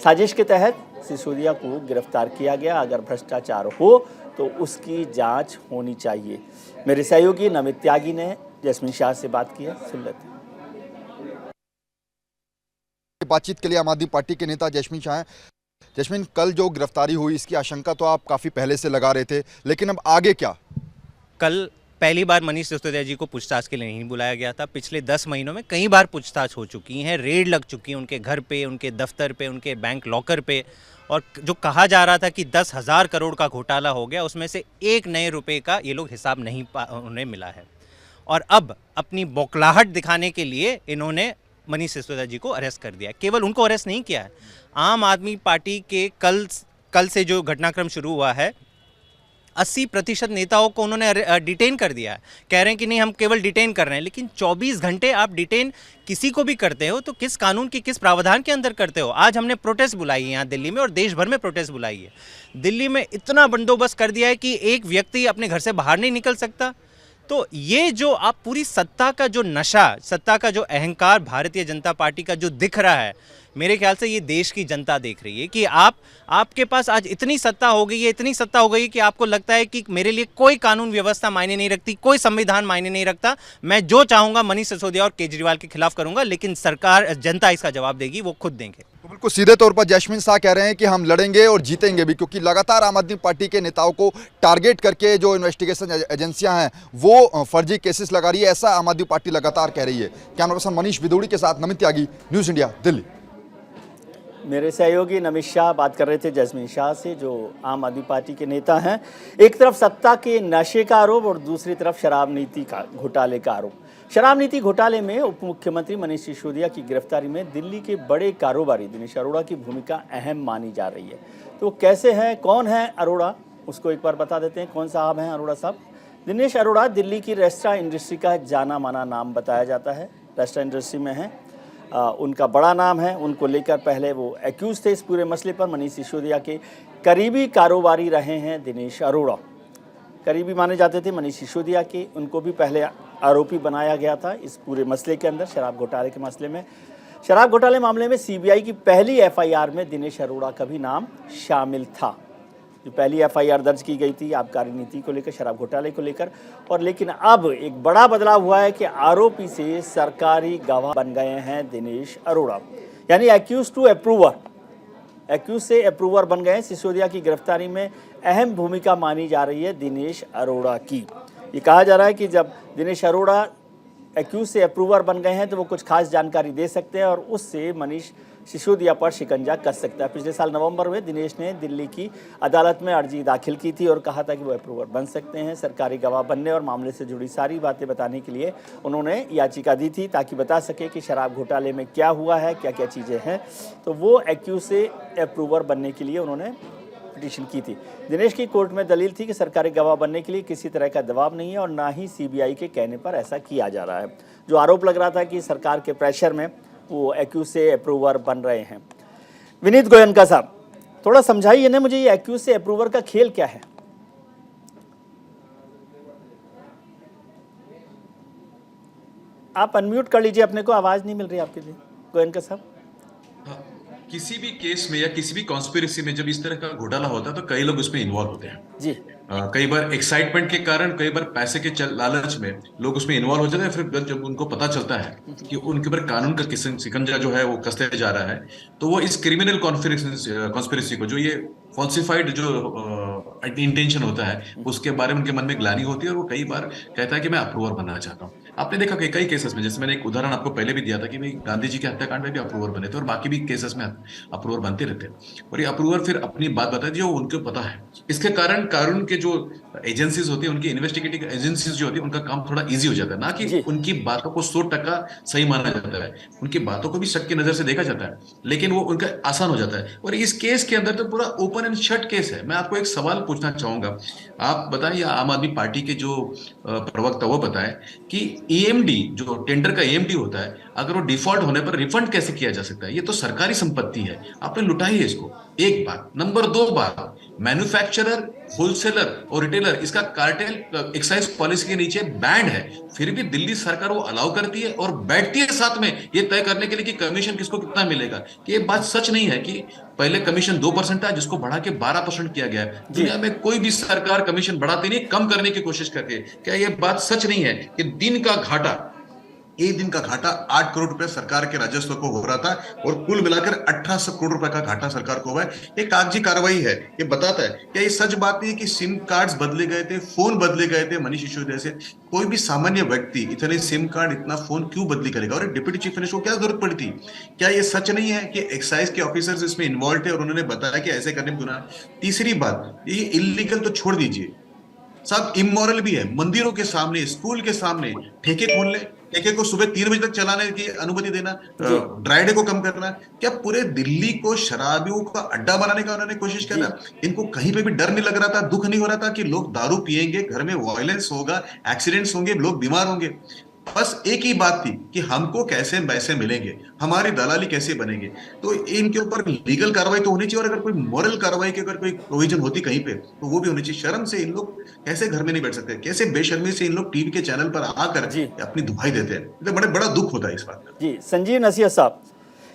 साजिश के तहत सिसोदिया को गिरफ्तार किया गया। अगर भ्रष्टाचार हो तो उसकी जांच होनी चाहिए। मेरे सहयोगी नमित त्यागी ने जैस्मिन शाह से बात की है, सुन लेते हैं। बातचीत के लिए आम आदमी पार्टी के नेता जैस्मिन शाह हैं। जैस्मिन, कल जो गिरफ्तारी हुई इसकी आशंका तो आप काफी पहले से लगा रहे थे, लेकिन अब आगे क्या? कल पहली बार मनीष सिसोदिया जी को पूछताछ के लिए नहीं बुलाया गया था। पिछले 10 महीनों में कई बार पूछताछ हो चुकी है, रेड लग चुकी है उनके घर पे, उनके दफ्तर पे, उनके बैंक लॉकर पे। और जो कहा जा रहा था कि 10,000 करोड़ का घोटाला हो गया, उसमें से 1 नए रुपए का ये लोग हिसाब नहीं उन्हें मिला है। और अब अपनी बौखलाहट दिखाने के लिए इन्होंने मनीष सिसोदिया जी को अरेस्ट कर दिया। केवल उनको अरेस्ट नहीं किया है, आम आदमी पार्टी के कल से जो घटनाक्रम शुरू हुआ है, 80% नेताओं को उन्होंने डिटेन कर दिया है। कह रहे हैं कि नहीं, हम केवल डिटेन कर रहे हैं, लेकिन 24 घंटे आप डिटेन किसी को भी करते हो तो किस कानून की, किस प्रावधान के अंदर करते हो? आज हमने प्रोटेस्ट बुलाई है यहाँ दिल्ली में, और देश भर में प्रोटेस्ट बुलाई है। दिल्ली में इतना बंदोबस्त कर दिया है कि एक व्यक्ति अपने घर से बाहर नहीं निकल सकता। तो ये जो आप पूरी सत्ता का जो नशा, सत्ता का जो अहंकार भारतीय जनता पार्टी का जो दिख रहा है, मेरे ख्याल से ये देश की जनता देख रही है कि आपके पास आज इतनी सत्ता हो गई है, इतनी सत्ता हो गई कि आपको लगता है कि मेरे लिए कोई कानून व्यवस्था मायने नहीं रखती, कोई संविधान मायने नहीं रखता। मैं जो चाहूंगा मनीष सिसोदिया और केजरीवाल के खिलाफ करूंगा, लेकिन सरकार, जनता इसका जवाब देगी, वो खुद देंगे। तो बिल्कुल सीधे तौर पर जैस्मिन शाह कह रहे हैं कि हम लड़ेंगे और जीतेंगे भी, क्योंकि लगातार आम आदमी पार्टी के नेताओं को टारगेट करके जो इन्वेस्टिगेशन एजेंसियां हैं वो फर्जी केसेस लगा रही है, ऐसा आम आदमी पार्टी लगातार कह रही है। कैमरा पर्सन मनीष बिदूड़ी के साथ नमित त्यागी, न्यूज़ इंडिया, दिल्ली। मेरे सहयोगी नमित शाह बात कर रहे थे जैस्मिन शाह से, जो आम आदमी पार्टी के नेता हैं। एक तरफ सत्ता के नशे का आरोप और दूसरी तरफ शराब नीति का घोटाले का आरोप। शराब नीति घोटाले में उप मुख्यमंत्री मनीष सिसोदिया की गिरफ्तारी में दिल्ली के बड़े कारोबारी दिनेश अरोड़ा की भूमिका अहम मानी जा रही है। तो कैसे हैं, कौन है अरोड़ा, उसको एक बार बता देते हैं। कौन साहब हैं अरोड़ा साहब? दिनेश अरोड़ा दिल्ली की रेस्टोरेंट इंडस्ट्री का जाना माना नाम बताया जाता है। रेस्टोरेंट इंडस्ट्री में है, उनका बड़ा नाम है। उनको लेकर पहले वो एक्यूज थे इस पूरे मसले पर। मनीष सिसोदिया के करीबी कारोबारी रहे हैं दिनेश अरोड़ा, करीबी माने जाते थे मनीष सिसोदिया के। उनको भी पहले आरोपी बनाया गया था इस पूरे मसले के अंदर, शराब घोटाले के मसले में। शराब घोटाले मामले में सीबीआई की पहली एफआईआर में दिनेश अरोड़ा का भी नाम शामिल था। जो पहली एफआईआर दर्ज की गई थी आबकारी नीति को लेकर, शराब घोटाले को लेकर। और लेकिन अब एक बड़ा बदलाव हुआ है कि आरोपी से सरकारी गवाह बन गए हैं दिनेश अरोड़ा, यानी एक्यूज टू अप्रूवर, एक्यूज से अप्रूवर बन गए। सिसोदिया की गिरफ्तारी में अहम भूमिका मानी जा रही है दिनेश अरोड़ा की। ये कहा जा रहा है कि जब दिनेश अरोड़ा एक्यूज से अप्रूवर बन गए हैं तो वो कुछ खास जानकारी दे सकते हैं और उससे मनीष सिसोदिया पर शिकंजा कस सकता है। पिछले साल नवंबर में दिनेश ने दिल्ली की अदालत में अर्जी दाखिल की थी और कहा था कि वो अप्रूवर बन सकते हैं। सरकारी गवाह बनने और मामले से जुड़ी सारी बातें बताने के लिए उन्होंने याचिका दी थी, ताकि बता सके कि शराब घोटाले में क्या हुआ है, क्या क्या चीज़ें हैं। तो वो एक्यूज से अप्रूवर बनने के लिए उन्होंने पिटीशन की थी। दिनेश की कोर्ट में दलील थी कि सरकारी गवाह बनने के लिए किसी तरह का दबाव नहीं है और ना ही सीबीआई के कहने पर ऐसा किया जा रहा है। जो आरोप लग रहा था कि सरकार के प्रेशर में वो एक्यूज से अप्रूवर बन रहे हैं। विनीत गोयनका साहब, थोड़ा समझाइए ना मुझे, ये एक्यूज से अप्रूवर का खेल क्या है? आप अनम्यूट कर लीजिए अपने को, आवाज नहीं मिल रही आपके लिए गोयनका साहब। किसी भी केस में या किसी भी कॉन्स्पिरेसी में जब इस तरह का घोटाला होता है तो कई लोग उसमें इन्वॉल्व होते हैं जी। कई बार एक्साइटमेंट के कारण, कई बार पैसे के लालच में लोग उसमें इन्वॉल्व हो जाते हैं। फिर जब उनको पता चलता है कि उनके ऊपर कानून का शिकंजा जो है वो कसते जा रहा है, तो वो इस क्रिमिनल कॉन्स्पिरेसी को, जो ये फॉल्सिफाइड जो इंटेंशन होता है, उसके बारे में उनके मन में ग्लानि होती है और वो कई बार कहता है कि मैं अप्रूवर बनना चाहता हूँ। आपने देखा कि कई केसेस में, जैसे मैंने एक उदाहरण आपको पहले भी दिया था कि भाई गांधी जी के हत्याकांड में भी अप्रूवर बने थे और बाकी भी केसेस में अप्रूवर बनते रहते हैं और ये अप्रूवर फिर अपनी बात बताती है जो उनको पता है। इसके कारण कानून के जो एजेंसीज होती है, उनकी इन्वेस्टिगेटिव एजेंसीज जो होती है, उनका काम थोड़ा इजी हो जाता है। ना कि उनकी बातों को 100% सही माना जाता है, उनकी बातों को भी शक की नजर से देखा जाता है, लेकिन वो उनका आसान हो जाता है। और इस केस के अंदर तो पूरा open open and shut case है। मैं आपको एक सवाल पूछना चाहूंगा, आप बताएं या आम आदमी पार्टी के जो प्रवक्ता वो बताएं कि ईएमडी जो टेंडर का ईएमडी होता है, अगर वो डिफॉल्ट होने पर रिफंड कैसे किया जा सकता है? ये तो सरकारी संपत्ति है, आपने लुटाई है इसको। एक बात। नंबर 2 बात, मैन्युफैक्चरर, होलसेलर और रिटेलर इसका कार्टेल एक्साइज पॉलिसी के नीचे बैंड है, फिर भी दिल्ली सरकार वो अलाउ करती है और बैठती है साथ में ये तय करने के लिए कि कमीशन किसको कितना मिलेगा। कि ये बात सच नहीं है कि पहले कमीशन 2% था जिसको बढ़ा के 12% किया गया है। दुनिया में कोई भी सरकार कमीशन बढ़ाती नहीं, कम करने की कोशिश करती है। क्या ये बात सच नहीं है कि दिन का घाटा, एक दिन का घाटा 8 करोड़ रुपए सरकार के राजस्व को हो रहा था और कुल मिलाकर 1800 करोड़ रुपए का घाटा सरकार को हुआ है? ये कागजी कार्रवाई है, ये बताता है। क्या ये सच बात नहीं है कि सिम कार्ड्स बदले गए थे, फोन बदले गए थे मनीष सिसोदिया से? कोई भी सामान्य व्यक्ति इतने सिम कार्ड, इतना फोन क्यों बदली करेगा? और डिप्टी चीफ मिनिस्टर को क्या जरूरत पड़ी थी? क्या ये सच नहीं है कि एक्साइज के ऑफिसर्स इसमें इन्वॉल्व थे और उन्होंने बताया कि ऐसे करने में गुनाह? तीसरी बात, ये इलीगल तो छोड़ दीजिए साहब, इमोरल भी है। मंदिरों के सामने, स्कूल के सामने ठेके खोल ले, ठेके को सुबह 3 बजे तक चलाने की अनुमति देना, ड्राई डे को कम करना। क्या पूरे दिल्ली को शराबियों का अड्डा बनाने का उन्होंने कोशिश किया था? इनको कहीं पे भी डर नहीं लग रहा था, दुख नहीं हो रहा था कि लोग दारू पिएंगे, घर में वायलेंस होगा, एक्सीडेंट्स होंगे, लोग बीमार होंगे? बस एक ही बात थी कि हमको कैसे पैसे मिलेंगे, हमारी दलाली कैसे बनेंगे। तो इनके ऊपर लीगल कार्रवाई तो होनी चाहिए और अगर कोई मॉरल कार्रवाई की अगर कोई प्रोविजन होती कहीं पे तो वो भी होनी चाहिए। शर्म से इन लोग कैसे घर में नहीं बैठ सकते? कैसे बेशर्मी से इन लोग टीवी के चैनल पर आकर अपनी दुहाई देते हैं? तो बड़ा दुख होता है इस बात का। जी संजीव नसीह साहब,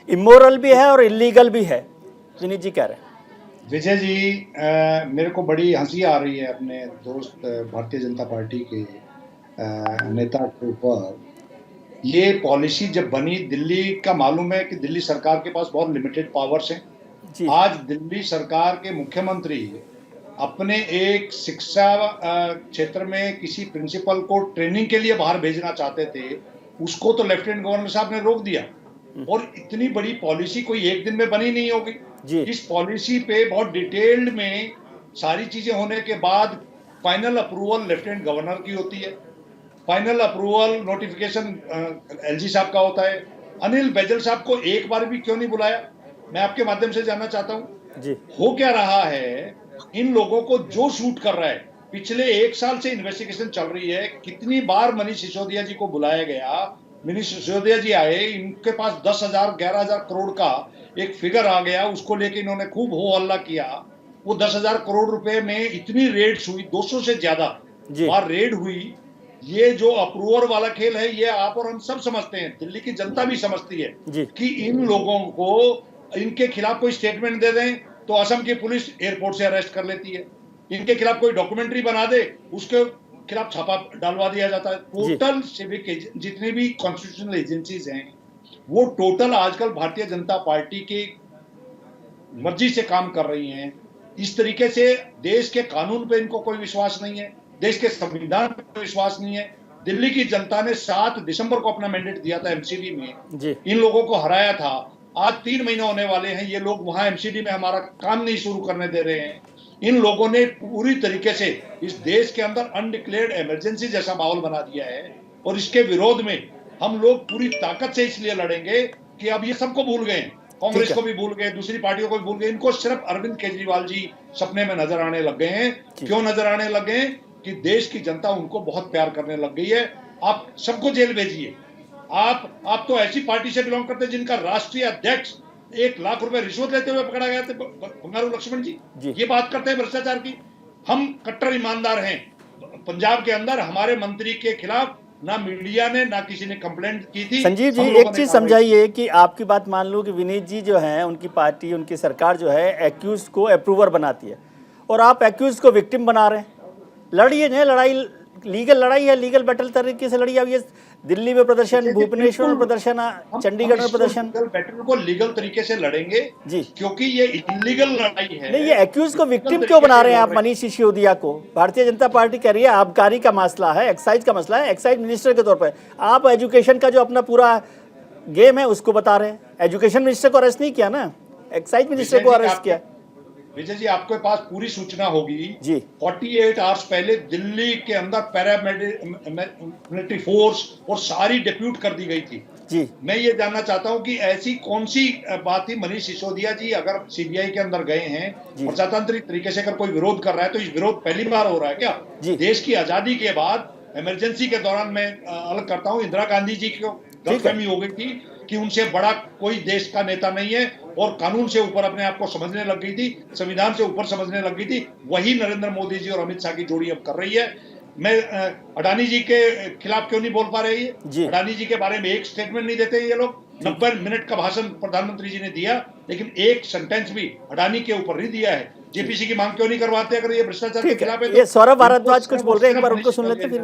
इमोरल भी है और इलीगल भी है, विनीत जी कह रहे हैं। विजय जी, मेरे को बड़ी हंसी आ रही है अपने दोस्त भारतीय जनता पार्टी के नेता के ऊपर। ये पॉलिसी जब बनी, दिल्ली का मालूम है कि दिल्ली सरकार के पास बहुत लिमिटेड पावर्स हैं। आज दिल्ली सरकार के मुख्यमंत्री अपने एक शिक्षा क्षेत्र में किसी प्रिंसिपल को ट्रेनिंग के लिए बाहर भेजना चाहते थे, उसको तो लेफ्टिनेंट गवर्नर साहब ने रोक दिया। और इतनी बड़ी पॉलिसी कोई एक दिन में बनी नहीं होगी। इस पॉलिसी पे बहुत डिटेल्ड में सारी चीजें होने के बाद फाइनल अप्रूवल लेफ्टिनेंट गवर्नर की होती है, फाइनल अप्रूवल नोटिफिकेशन एलजी साहब का होता है। अनिल बैजल साहब को एक बार भी क्यों नहीं बुलाया? मैं आपके माध्यम से जानना चाहता हूं हो क्या रहा है। इन लोगों को जो शूट कर रहा है, पिछले 1 साल से इन्वेस्टिगेशन चल रही है। कितनी बार मनीष सिसोदिया जी को बुलाया गया, मनीष सिसोदिया जी आए, इनके पास 10,000 11,000 करोड़ का एक फिगर आ गया, उसको लेके इन्होंने खूब हो हल्ला किया। वो 10,000 करोड़ रुपए में इतनी रेड्स हुई, 200 से ज्यादा बार रेड हुई। ये जो अप्रूवल वाला खेल है, ये आप और हम सब समझते हैं, दिल्ली की जनता भी समझती है कि इन लोगों को इनके खिलाफ कोई स्टेटमेंट दे दें तो असम की पुलिस एयरपोर्ट से अरेस्ट कर लेती है, इनके खिलाफ कोई डॉक्यूमेंट्री बना दे उसके खिलाफ छापा डालवा दिया जाता है। टोटल सिविक जितनी भी कॉन्स्टिट्यूशनल एजेंसीज हैं वो टोटल आजकल भारतीय जनता पार्टी की मर्जी से काम कर रही हैं। इस तरीके से देश के कानून पे इनको कोई विश्वास नहीं है, देश के संविधान पर विश्वास नहीं है। दिल्ली की जनता ने 7 दिसंबर को अपना मैंडेट दिया था एमसीडी में, इन लोगों को हराया था। आज 3 महीने होने वाले हैं, ये लोग वहां एमसीडी में हमारा काम नहीं शुरू करने दे रहे हैं। इन लोगों ने पूरी तरीके से इस देश के अंदर अनडिक्लेयर्ड इमरजेंसी जैसा माहौल बना दिया है और इसके विरोध में हम लोग पूरी ताकत से इसलिए लड़ेंगे कि अब ये सबको भूल गए, कांग्रेस को भी भूल गए, दूसरी पार्टियों को भी भूल गए। इनको सिर्फ अरविंद केजरीवाल जी सपने में नजर आने लग गए हैं। क्यों नजर आने लग गए? कि देश की जनता उनको बहुत प्यार करने लग गई है। आप सबको जेल भेजिए। आप तो ऐसी पार्टी से बिलोंग करते हैं जिनका राष्ट्रीय अध्यक्ष 1 लाख रुपए रिश्वत लेते हुए पकड़ा गया था, बंगारू लक्ष्मण जी। ये बात करते हैं भ्रष्टाचार की। हम कट्टर ईमानदार हैं। पंजाब के अंदर हमारे मंत्री के खिलाफ ना मीडिया ने ना किसी ने कंप्लेंट की थी। संजीव जी एक चीज समझाइए कि आपकी बात मान लो कि विनीत जी जो है, उनकी पार्टी, उनकी सरकार जो है एक्यूज को अप्रूवर बनाती है और आप एक्यूज को विक्टिम बना रहे हैं। लड़िए है, लड़ाई लीगल लड़ाई है, लीगल बैटल तरीके से लड़िए। अब ये दिल्ली में प्रदर्शन, भुवनेश्वर में प्रदर्शन, चंडीगढ़ में प्रदर्शन, बैटल को लीगल तरीके से लड़ेंगे जी, क्योंकि ये इलीगल लड़ाई है। नहीं, ये एक्यूज को विक्टिम क्यों बना रहे हैं आप मनीष सिसोदिया को? भारतीय जनता पार्टी कह रही है आबकारी का मसला है, एक्साइज का मसला है। एक्साइज मिनिस्टर के तौर पर आप एजुकेशन का जो अपना पूरा गेम है उसको बता रहे हैं। एजुकेशन मिनिस्टर को अरेस्ट नहीं किया ना, एक्साइज मिनिस्टर को अरेस्ट किया। विजय जी आपके पास पूरी सूचना होगी जी। 48 आवर्स पहले दिल्ली के अंदर पैरामिलिट्री फोर्स और सारी डिप्यूट कर दी गई थी। जी। मैं ये जानना चाहता हूं कि ऐसी कौन सी बात थी, मनीष सिसोदिया जी अगर सीबीआई के अंदर गए हैं और स्वतंत्र तरीके से अगर कोई विरोध कर रहा है तो ये विरोध पहली बार हो रहा है क्या? देश की आजादी के बाद इमरजेंसी के दौरान, मैं अलग करता हूं, इंदिरा गांधी जी को गलतफहमी हो गई थी कि उनसे बड़ा कोई देश का नेता नहीं है और कानून से ऊपर अपने आप को समझने लग गई थी, संविधान से ऊपर समझने लग गई थी। वही नरेंद्र मोदी जी और अमित शाह की जोड़ी अब कर रही है। मैं अडानी जी के खिलाफ क्यों नहीं बोल पा रही है? अडानी जी के बारे में एक स्टेटमेंट नहीं देते ये लोग। 90 मिनट का भाषण प्रधानमंत्री जी ने दिया, लेकिन एक सेंटेंस भी अडानी के ऊपर नहीं दिया है। जेपीसी की मांग क्यों नहीं करवाते अगर ये भ्रष्टाचार के खिलाफ है? ये सौरभ भारद्वाज कुछ बोल रहे हैं, एक बार उनको सुन लेते फिर।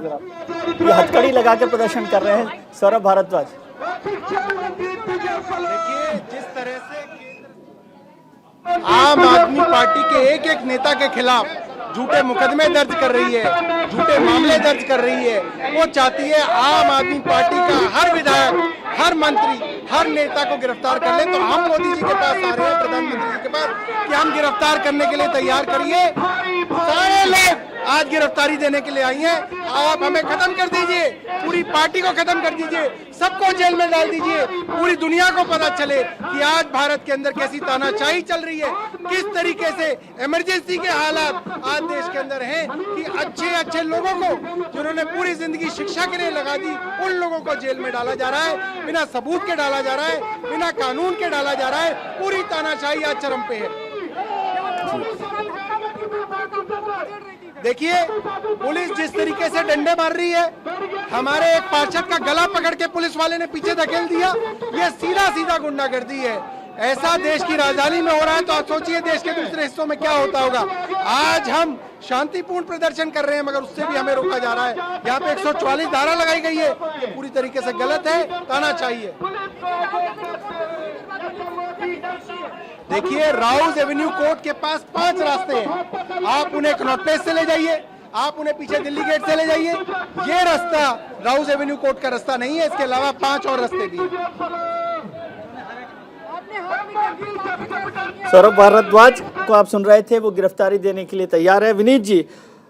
ये हथकड़ी लगा के प्रदर्शन कर रहे हैं सौरभ भारद्वाज। देखिए, जिस तरह से आम आदमी पार्टी के एक एक नेता के खिलाफ झूठे मुकदमे दर्ज कर रही है, झूठे मामले दर्ज कर रही है, वो चाहती है आम आदमी पार्टी का हर विधायक, हर मंत्री, हर नेता को गिरफ्तार कर ले। तो हम मोदी जी के पास आ रहे हैं, प्रधानमंत्री जी के पास, कि हम गिरफ्तार करने के लिए तैयार करिए। सारे लोग आज गिरफ्तारी देने के लिए आई हैं। आप हमें खत्म कर दीजिए, पूरी पार्टी को खत्म कर दीजिए, सबको जेल में डाल दीजिए। पूरी दुनिया को पता चले कि आज भारत के अंदर कैसी तानाशाही चल रही है, किस तरीके से इमरजेंसी के हालात आज देश के अंदर हैं कि अच्छे अच्छे लोगों को, जिन्होंने पूरी जिंदगी शिक्षा के लिए लगा दी, उन लोगों को जेल में डाला जा रहा है, बिना सबूत के डाला जा रहा है, बिना कानून के डाला जा रहा है। पूरी तानाशाही आज चरम पे है। देखिए, पुलिस जिस तरीके से डंडे मार रही है, हमारे एक पार्षद का गला पकड़ के पुलिस वाले ने पीछे धकेल दिया, ये सीधा सीधा गुंडागर्दी है। ऐसा देश की राजधानी में हो रहा है तो आप सोचिए देश के दूसरे हिस्सों में क्या होता होगा। आज हम शांतिपूर्ण प्रदर्शन कर रहे हैं, मगर उससे भी हमें रोका जा रहा है। यहाँ पे 144 धारा लगाई गई है, ये पूरी तरीके से गलत है, तानाशाही है। देखिए, राउज एवेन्यू कोर्ट के पास 5 रास्ते हैं। आप उन्हें कनॉट प्लेस से ले जाइए, आप उन्हें पीछे दिल्ली गेट से ले जाइए। ये रास्ता राउज एवेन्यू कोर्ट का रास्ता नहीं है, इसके अलावा 5 और रास्ते भी हैं। सौरभ भारद्वाज को आप सुन रहे थे, वो गिरफ्तारी देने के लिए तैयार है। विनीत जी,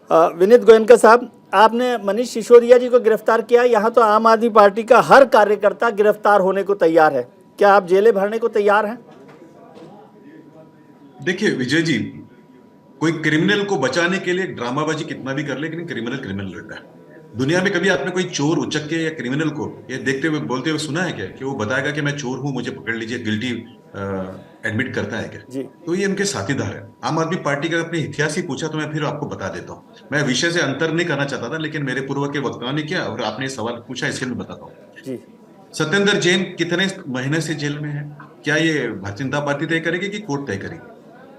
विनीत गोयनका साहब, आपने मनीष सिसोदिया जी को गिरफ्तार किया। यहाँ तो आम आदमी पार्टी का हर कार्यकर्ता गिरफ्तार होने को तैयार है, क्या आप जेलें भरने को तैयार हैं? देखिए विजय जी, कोई क्रिमिनल को बचाने के लिए ड्रामाबाजी कितना भी कर ले, लेकिन क्रिमिनल क्रिमिनल रहता है। दुनिया में कभी आपने कोई चोर, उचक्के या क्रिमिनल को ये देखते हुए बोलते हुए सुना है क्या कि वो बताएगा कि मैं चोर हूं, मुझे पकड़ लीजिए, गिल्टी एडमिट करता है क्या? तो ये उनके साथीदार है। आम आदमी पार्टी का अपने इतिहास ही पूछा तो मैं फिर आपको बता देता हूँ। मैं विषय से अंतर नहीं करना चाहता था, लेकिन मेरे पूर्व के वक्ताओं ने किया और आपने सवाल पूछा, इसलिए मैं बताता हूँ। सत्येंद्र जैन कितने महीने से जेल में है? क्या ये भारतीय जनता पार्टी तय करेगी कि कोर्ट तय करेगी?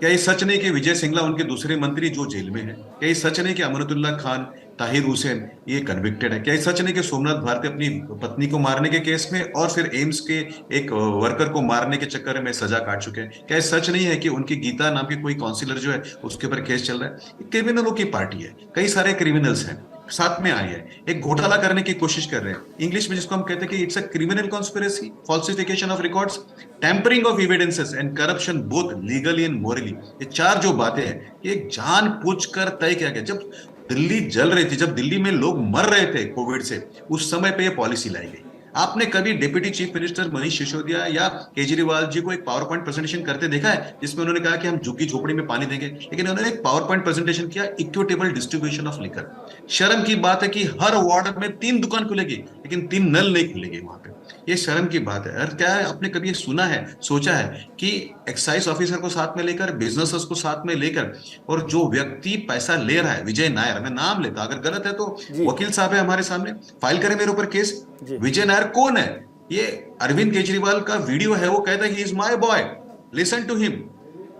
क्या ये सच नहीं कि विजय सिंगला उनके दूसरे मंत्री जो जेल में है? क्या ये सच नहीं कि अमनतुल्ला खान, ताहिर हुसैन ये कन्विक्टेड है? क्या ये सच नहीं कि सोमनाथ भारती अपनी पत्नी को मारने के केस में और फिर एम्स के एक वर्कर को मारने के चक्कर में सजा काट चुके हैं? क्या ये सच नहीं है कि उनकी गीता नाम की कोई काउंसिलर जो है उसके ऊपर केस चल रहा है? क्रिमिनलों की पार्टी है, कई सारे क्रिमिनल्स हैं, साथ में आए हैं, एक घोटाला करने की कोशिश कर रहे हैं। इंग्लिश में जिसको हम कहते हैं कि it's a criminal conspiracy, falsification of records, tampering of evidences and corruption both legally and morally. ये 4 जो बातें हैं, ये जानबूझकर तय किया गया। जब दिल्ली जल रही थी, जब दिल्ली में लोग मर रहे थे कोविड से, उस समय पे ये पॉलिसी लाई गई। आपने कभी deputy chief minister Manish Sisodia या केजरीवाल जी को एक पावर पॉइंट प्रेजेंटेशन करते देखा है जिसमें उन्होंने कहा कि हम झुग्गी झोपड़ी में पानी देंगे? लेकिन उन्होंने एक पावर पॉइंट प्रेजेंटेशन किया, इक्विटेबल डिस्ट्रीब्यूशन ऑफ लिकर। शर्म की बात है कि हर वार्ड में 3 दुकान खुलेगी, लेकिन 3 नल नहीं खुलेगी वहां पे। ये शर्म की बात है। और क्या है, आपने कभी ये सुना है, सोचा है कि एक्साइज ऑफिसर को साथ में लेकर, बिजनेसर्स को साथ में लेकर, और जो व्यक्ति पैसा ले रहा है, विजय नायर, मैं नाम लेता, अगर गलत है तो वकील साहब है हमारे सामने, फाइल करें मेरे ऊपर केस। विजय नायर कौन है? ये अरविंद केजरीवाल का वीडियो है, वो कहता है he is my boy, listen to him.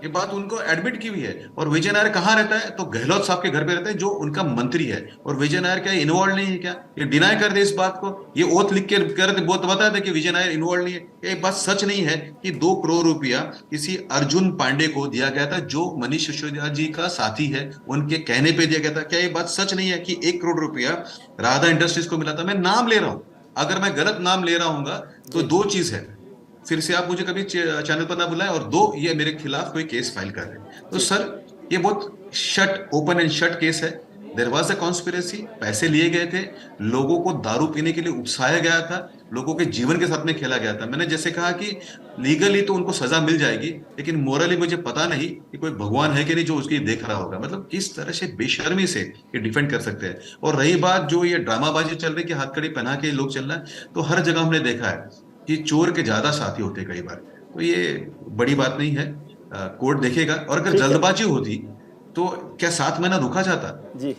ये बात उनको एडमिट की हुई है। और विजय नायर कहाँ रहता है? तो गहलोत साहब के घर पे रहता है, जो उनका मंत्री है। और विजय नायर क्या इन्वॉल्व नहीं है क्या? ये डिनाई कर दे इस बात को, ये ओथ लिख के कर दे, वो बता दे कि विजय नायर इन्वॉल्व नहीं है। ये बात सच नहीं है कि 2 करोड़ रुपया किसी अर्जुन पांडे को दिया गया था, जो मनीष सिसोदिया जी का साथी है, उनके कहने पे दिया गया था? क्या ये बात सच नहीं है कि 1 करोड़ रुपया राधा इंडस्ट्रीज को मिला था? मैं नाम ले रहा हूं, अगर मैं गलत नाम ले रहा हूँ तो 2 चीज है, फिर से आप मुझे कभी चैनल पर ना बुलाएं, और 2 ये मेरे खिलाफ कोई केस फाइल कर रहे हैं। तो सर, ये बहुत ओपन एंड शट केस है। देयर वाज अ कॉन्स्पिरेसी, पैसे लिए गए थे, लोगों को दारू पीने के लिए उकसाया गया था, लोगों के जीवन के साथ में खेला गया था। मैंने जैसे कहा कि लीगली तो उनको सजा मिल जाएगी, लेकिन मोरली मुझे पता नहीं कि कोई भगवान है कि नहीं जो उसकी देख रहा होगा। मतलब किस तरह से बेशर्मी से ये डिफेंड कर सकते हैं। और रही बात जो ये ड्रामाबाजी चल रही है कि हथकड़ी पहना के लोग चल रहा है, तो हर जगह हमने देखा है कि चोर के ज्यादा साथी होते हैं कई बार। तो ये बड़ी बात नहीं है, कोर्ट देखेगा। और अगर जल्दबाजी होती तो क्या 7 महीना रुका जाता? जी,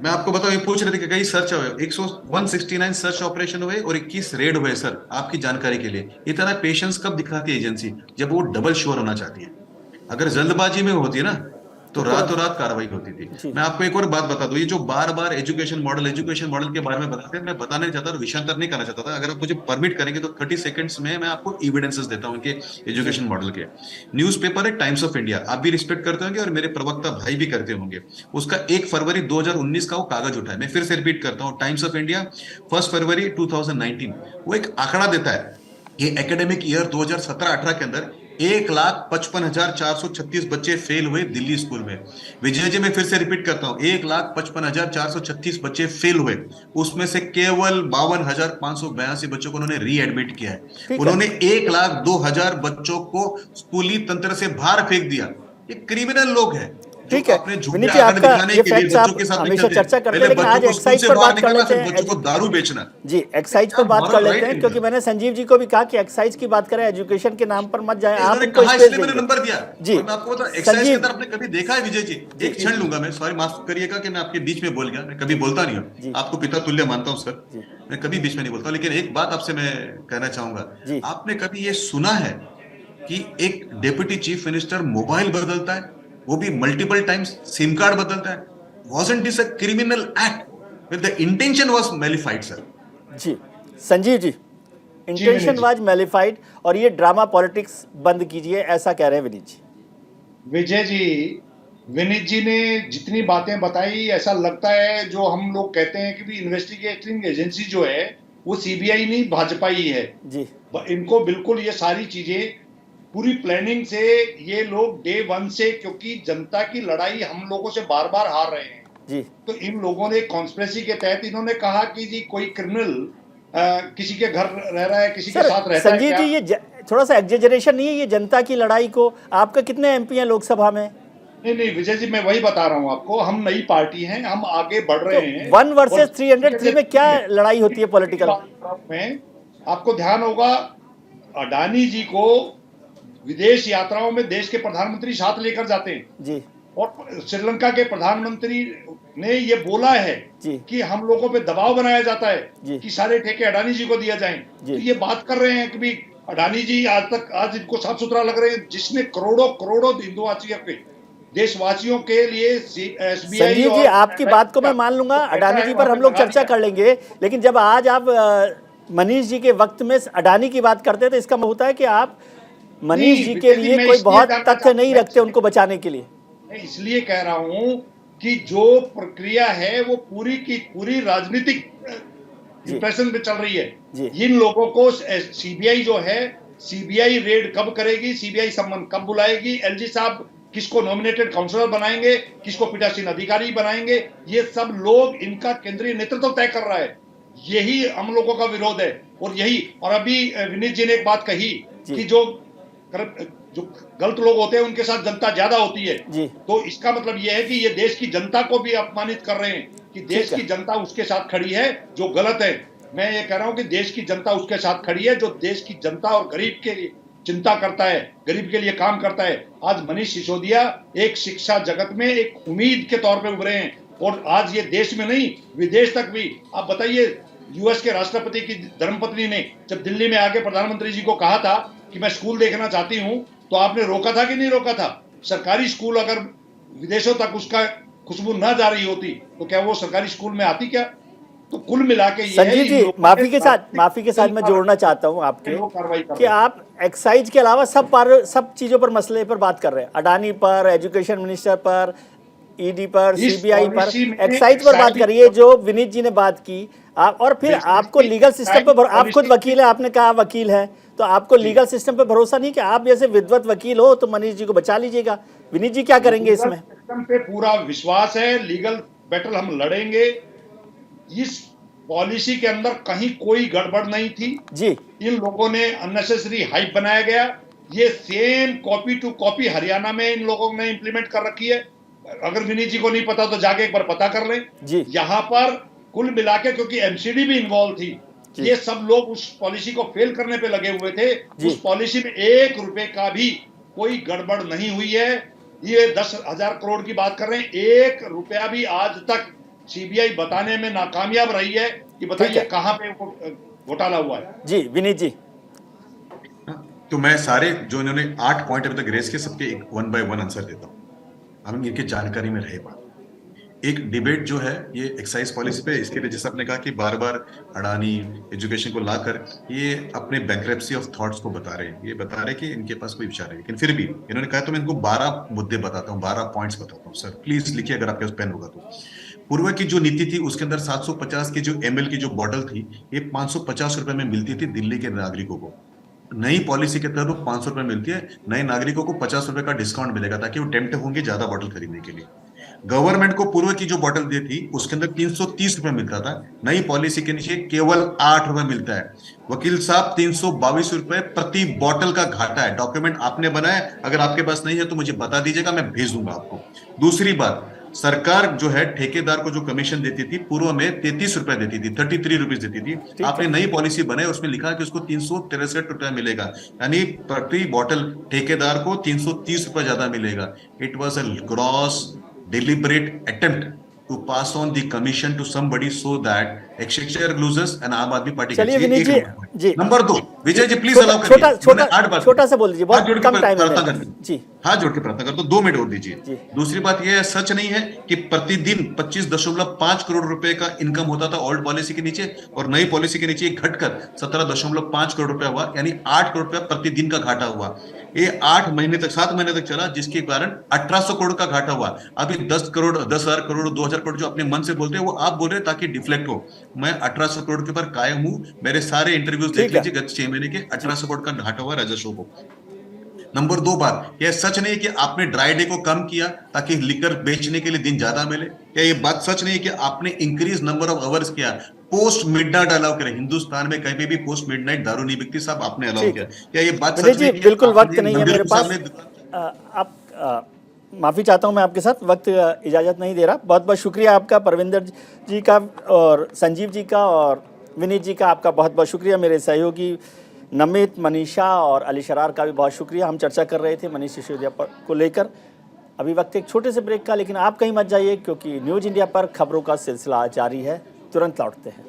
मैं आपको बताऊं, ये पूछ रहे थे कि कई सर्च हुए, 169 सर्च ऑपरेशन हुए और 21 रेड हुए। सर आपकी जानकारी के लिए, इतना पेशेंस कब दिखाती है एजेंसी? जब वो डबल श्योर होना चाहती है। अगर जल्दबाजी में होती है ना तो रातों रात कार्रवाई होती थी। मैं आपको एक और बात बता दूं, ये जो बार बार एजुकेशन मॉडल के बारे में बताते हैं, मैं बताना नहीं चाहता और विषयांतर नहीं करना चाहता था। अगर आप मुझे परमिट करेंगे तो 30 सेकंड्स में मैं आपको एविडेंसेस देता हूं इनके एजुकेशन मॉडल के। न्यूज़पेपर है टाइम्स ऑफ इंडिया, आप भी रिस्पेक्ट करते होंगे और मेरे प्रवक्ता भाई भी करते होंगे। उसका 1 फरवरी 2019 का वो कागज उठा है। मैं फिर से रिपीट करता हूँ, टाइम्स ऑफ इंडिया 1 फरवरी 2019, वो एक आंकड़ा देता है। ये एकेडमिक ईयर 2017-18 के अंदर 1,55,436 बच्चे फेल हुए दिल्ली स्कूल में। विजय जी, मैं फिर से रिपीट करता हूं, 1,55,436 बच्चे फेल हुए। उसमें से केवल 52,582 बच्चों को उन्होंने री एडमिट किया है। उन्होंने 1,02,000 बच्चों को स्कूली तंत्र से बाहर फेंक दिया। ये क्रिमिनल लोग हैं। ठीक है विनीत जी, आपका ये फैक्ट्स आप हमेशा चर्चा करते हैं, लेकिन आज एक्साइज पर बात कर लेते हैं। बच्चों को दारू बेचना जी, एक्साइज पर बात कर लेते हैं, क्योंकि मैंने संजीव जी को भी कहा कि एक्साइज की बात करें, एजुकेशन के नाम पर मत जाए। आप उनको इसलिए मैंने नंबर दिया जी। मैं आपको बता, एक्साइज के अंदर आपने कभी देखा है विजय जी? एक क्षण लूंगा मैं, सॉरी माफ करिएगा कि मैं आपके बीच में बोल गया। मैं कभी बोलता नहीं हूँ, आपको पिता तुल्य मानता हूँ सर, मैं कभी बीच में नहीं बोलता। लेकिन एक बात आपसे मैं कहना चाहूंगा, आपने कभी ये सुना है कि एक डेप्यूटी चीफ मिनिस्टर मोबाइल बदलता है, वो भी मल्टीपल टाइम्स सिम कार्ड बदलता है? Wasn't this a criminal act? But the intention was nullified, sir. जी, Sanjeev ji, intention was nullified और ये ड्रामा पॉलिटिक्स बंद कीजिए, ऐसा कह रहे हैं विनीत जी। विजय जी, विनीत जी ने जितनी बातें बताई, ऐसा लगता है जो हम लोग कहते हैं कि भी इन्वेस्टिगेटिंग एजेंसी जो है वो सीबीआई नहीं भाजपा ही है जी। इनको बिल्कुल ये सारी चीजें पूरी प्लानिंग से ये लोग डे 1 से, क्योंकि जनता की लड़ाई हम लोगों से बार बार हार रहे हैं जी, तो इन लोगों ने कॉन्स्पिरेसी के तहत इन्होंने कहा कि जी कोई क्रिमिनल किसी के घर रह रहा है, किसी के साथ रहता है। संजीव जी, ये थोड़ा सा एग्जेजरेशन नहीं है ये जनता की लड़ाई को? आपका कितने एमपी हैं लोकसभा में? नहीं विजय जी, मैं वही बता रहा हूँ आपको, हम नई पार्टी हैं, हम आगे बढ़ रहे हैं। 1 वर्सेस 303 में क्या लड़ाई होती है पॉलिटिकल में? आपको ध्यान होगा, अडानी जी को विदेश यात्राओं में देश के प्रधानमंत्री साथ लेकर जाते हैं जी, और श्रीलंका के प्रधानमंत्री ने ये बोला है कि हम लोगों पे दबाव बनाया जाता है कि सारे ठेके अडानी जी को दिया जाएं। तो ये बात कर रहे हैं कि भी अडानी जी आज इनको साफ सुथरा लग रहे हैं, जिसने करोड़ों हिंदुवासियों के देशवासियों के लिए एसबीआई। संजीव जी, आपकी बात को मैं मान लूंगा, अडानी जी पर हम लोग चर्चा कर लेंगे, लेकिन जब आज आप मनीष जी के वक्त में अडानी की बात करते हैं तो इसका मतलब होता है कि आप मनीष जी के लिए कोई बहुत तथ्य नहीं रखते उनको बचाने के लिए। मैं इसलिए कह रहा हूं कि जो प्रक्रिया है वो पूरी की पूरी राजनीतिक इंप्रेशन पे चल रही है। इन लोगों को सीबीआई जो है, सीबीआई रेड कब करेगी, सीबीआई सम्मन कब बुलाएगी, एलजी साहब किसको नॉमिनेटेड काउंसलर बनाएंगे, किसको पीठासीन अधिकारी बनाएंगे, ये सब लोग, इनका केंद्रीय नेतृत्व तय कर रहा है। यही हम लोगों का विरोध है। और अभी विनीत जी ने एक बात कही कि जो गलत लोग होते हैं उनके साथ जनता ज्यादा होती है, तो इसका मतलब यह है कि ये देश की जनता को भी अपमानित कर रहे हैं कि देश की जनता उसके साथ खड़ी है जो गलत है। मैं ये कह रहा हूं कि देश की जनता उसके साथ खड़ी है जो देश की जनता और गरीब के लिए चिंता करता है, गरीब के लिए काम करता है। आज मनीष सिसोदिया एक शिक्षा जगत में एक उम्मीद के तौर पर उभरे हैं और आज ये देश में नहीं विदेश तक भी। आप बताइए, यूएस के राष्ट्रपति की धर्मपत्नी ने जब दिल्ली में आके प्रधानमंत्री जी को कहा था कि मैं स्कूल देखना चाहती हूं, तो आपने रोका था कि नहीं रोका था? सरकारी स्कूल अगर विदेशों तक उसका खुशबू ना जा रही होती तो क्या वो सरकारी स्कूल में आती क्या? तो कुल मिला के संजीव जी, माफी के साथ मैं जोड़ना चाहता हूं आपके कि आप एक्साइज के अलावा सब चीजों पर मसले पर बात कर रहे हैं, अडानी पर, एजुकेशन मिनिस्टर पर, ईडी पर, सीबीआई पर, एक्साइज पर बात करिए जो विनीत जी ने बात की। और फिर आपको लीगल सिस्टम पर, आप खुद वकील है, आपने कहा वकील है, तो आपको लीगल सिस्टम पे भरोसा नहीं कि आप जैसे विद्वत वकील हो तो मनीष जी को बचा लीजिएगा? विनीत जी क्या करेंगे इसमें? सिस्टम पे पूरा विश्वास है, लीगल बैटल हम लड़ेंगे। इस पॉलिसी के अंदर कहीं कोई गड़बड़ नहीं थी जी। इन लोगों ने अननेसेसरी हाइप बनाया गया। ये same copy to copy Haryana में इन लोगों ने इंप्लीमेंट कर रखी है। अगर विनीत जी को नहीं पता तो जाके एक बार पता कर लें जी। यहाँ पर कुल मिला के, क्योंकि एमसीडी भी इन्वॉल्व थी, ये सब लोग उस पॉलिसी को फेल करने पे लगे हुए थे। उस पॉलिसी में 1 रुपए का भी कोई गड़बड़ नहीं हुई है। ये 10,000 करोड़ की बात कर रहे हैं, 1 रुपया भी आज तक सीबीआई बताने में नाकामयाब रही है कि बताइए कहां पे घोटाला हुआ है। जी विनीत जी। तो मैं सारे जो इन्होंने 8 पॉइंट अभी तक रेस किए सबके एक 1 बाय 1 आंसर देता हूं, हम इनकी जानकारी में रहे बात। एक डिबेट जो है ये एक्साइज पॉलिसी पे, इसके लिए जैसे आपने कहा कि बार बार अडानी एजुकेशन को लाकर ये अपने बैंक्रप्सी ऑफ थॉट्स को बता रहे हैं, ये बता रहे हैं कि इनके पास कोई विचार है। लेकिन फिर भी इन्होंने कहा तो मैं इनको 12 मुद्दे बताता हूँ, 12 पॉइंट्स बताता हूँ। सर प्लीज लिखिए अगर आपके पास पेन होगा तो। पूर्व की जो नीति थी उसके अंदर 750 की जो ml की जो बॉटल थी ये 550 रुपए में मिलती थी दिल्ली के नागरिकों को। नई पॉलिसी के तहत 500 रुपए मिलती है, नए नागरिकों को 50 रुपए का डिस्काउंट मिलेगा ताकि वो टेम्प्ट होंगे ज्यादा बॉटल खरीदने के लिए। गवर्नमेंट को पूर्व की जो बॉटल दी थी उसके अंदर 330 रुपए मिलता था, नई पॉलिसी के नीचे केवल 8 रुपए मिलता है। वकील साहब 322 रुपए प्रति बॉटल का घाटा है। डॉक्यूमेंट आपने बनाया, अगर आपके पास नहीं है तो मुझे बता दीजिएगा, मैं भेज दूंगा आपको। दूसरी बात, सरकार जो है ठेकेदार को जो कमीशन देती थी पूर्व में 33 रुपए देती थी, 33 रुपीज देती थी। आपने नई पॉलिसी बनाई, उसमें लिखा कि उसको 363 रुपया मिलेगा, यानी प्रति बॉटल ठेकेदार को 330 रुपए ज्यादा मिलेगा। It was a gross deliberate attempt to pass on the commission to somebody so that exchequer loses and आम आदमी पार्टी। चलिए Vineet ji. Number 2 Vijay ji please allow करिए, छोटा सा बोल दीजिए, बहुत कम टाइम है जी। हाथ जोड़ के प्रार्थना कर दो, 2 मिनट और दीजिए। दूसरी बात यह है, सच नहीं है कि प्रतिदिन 25.5 करोड़ रुपए का इनकम होता था ओल्ड पॉलिसी के नीचे और नई पॉलिसी के नीचे घटकर 17.5 करोड़ रुपया हुआ, यानी 8 करोड़ रुपया प्रतिदिन का घाटा हुआ। ये 7 महीने तक चला, जिसके कारण 1800 करोड़ का घाटा हुआ। अभी 10,000 करोड़ 2,000 करोड़ जो अपने मन से बोलते हैं वो आप बोल रहे हैं ताकि डिफ्लेक्ट हो। मैं 1800 करोड़ के ऊपर कायम हूं, मेरे सारे इंटरव्यूज देख लीजिए गत 6 महीने के, 1800 करोड़ का घाटा हुआ राजस्व को। नंबर 2 बात, यह सच नहीं है कि आपने ड्राई डे को कम किया ताकि लिकर बेचने के लिए दिन ज्यादा मिले। क्या ये बात सच नहीं है कि आपने इंक्रीज नंबर ऑफ आवर्स किया, पोस्ट मिडनाइट अलाउ करें? हिंदुस्तान में कहीं भी पोस्ट मिडनाइट दारू नहीं बिकती, साहब आपने अलाउ किया। क्या ये बात सच नहीं? बिल्कुल वक्त नहीं है मेरे पास, आप माफी चाहता हूं मैं आपके साथ, वक्त इजाजत नहीं दे रहा। बहुत बहुत शुक्रिया आपका, परविंदर जी का और संजीव जी का और विनीत जी का आपका बहुत बहुत शुक्रिया। मेरे सहयोगी नमित, मनीषा और अली शरार का भी बहुत शुक्रिया। हम चर्चा कर रहे थे मनीष सिसोदिया को लेकर। अभी वक्त एक छोटे से ब्रेक का, लेकिन आप कहीं मत जाइए क्योंकि न्यूज़ इंडिया पर खबरों का सिलसिला जारी है। तुरंत लौटते हैं।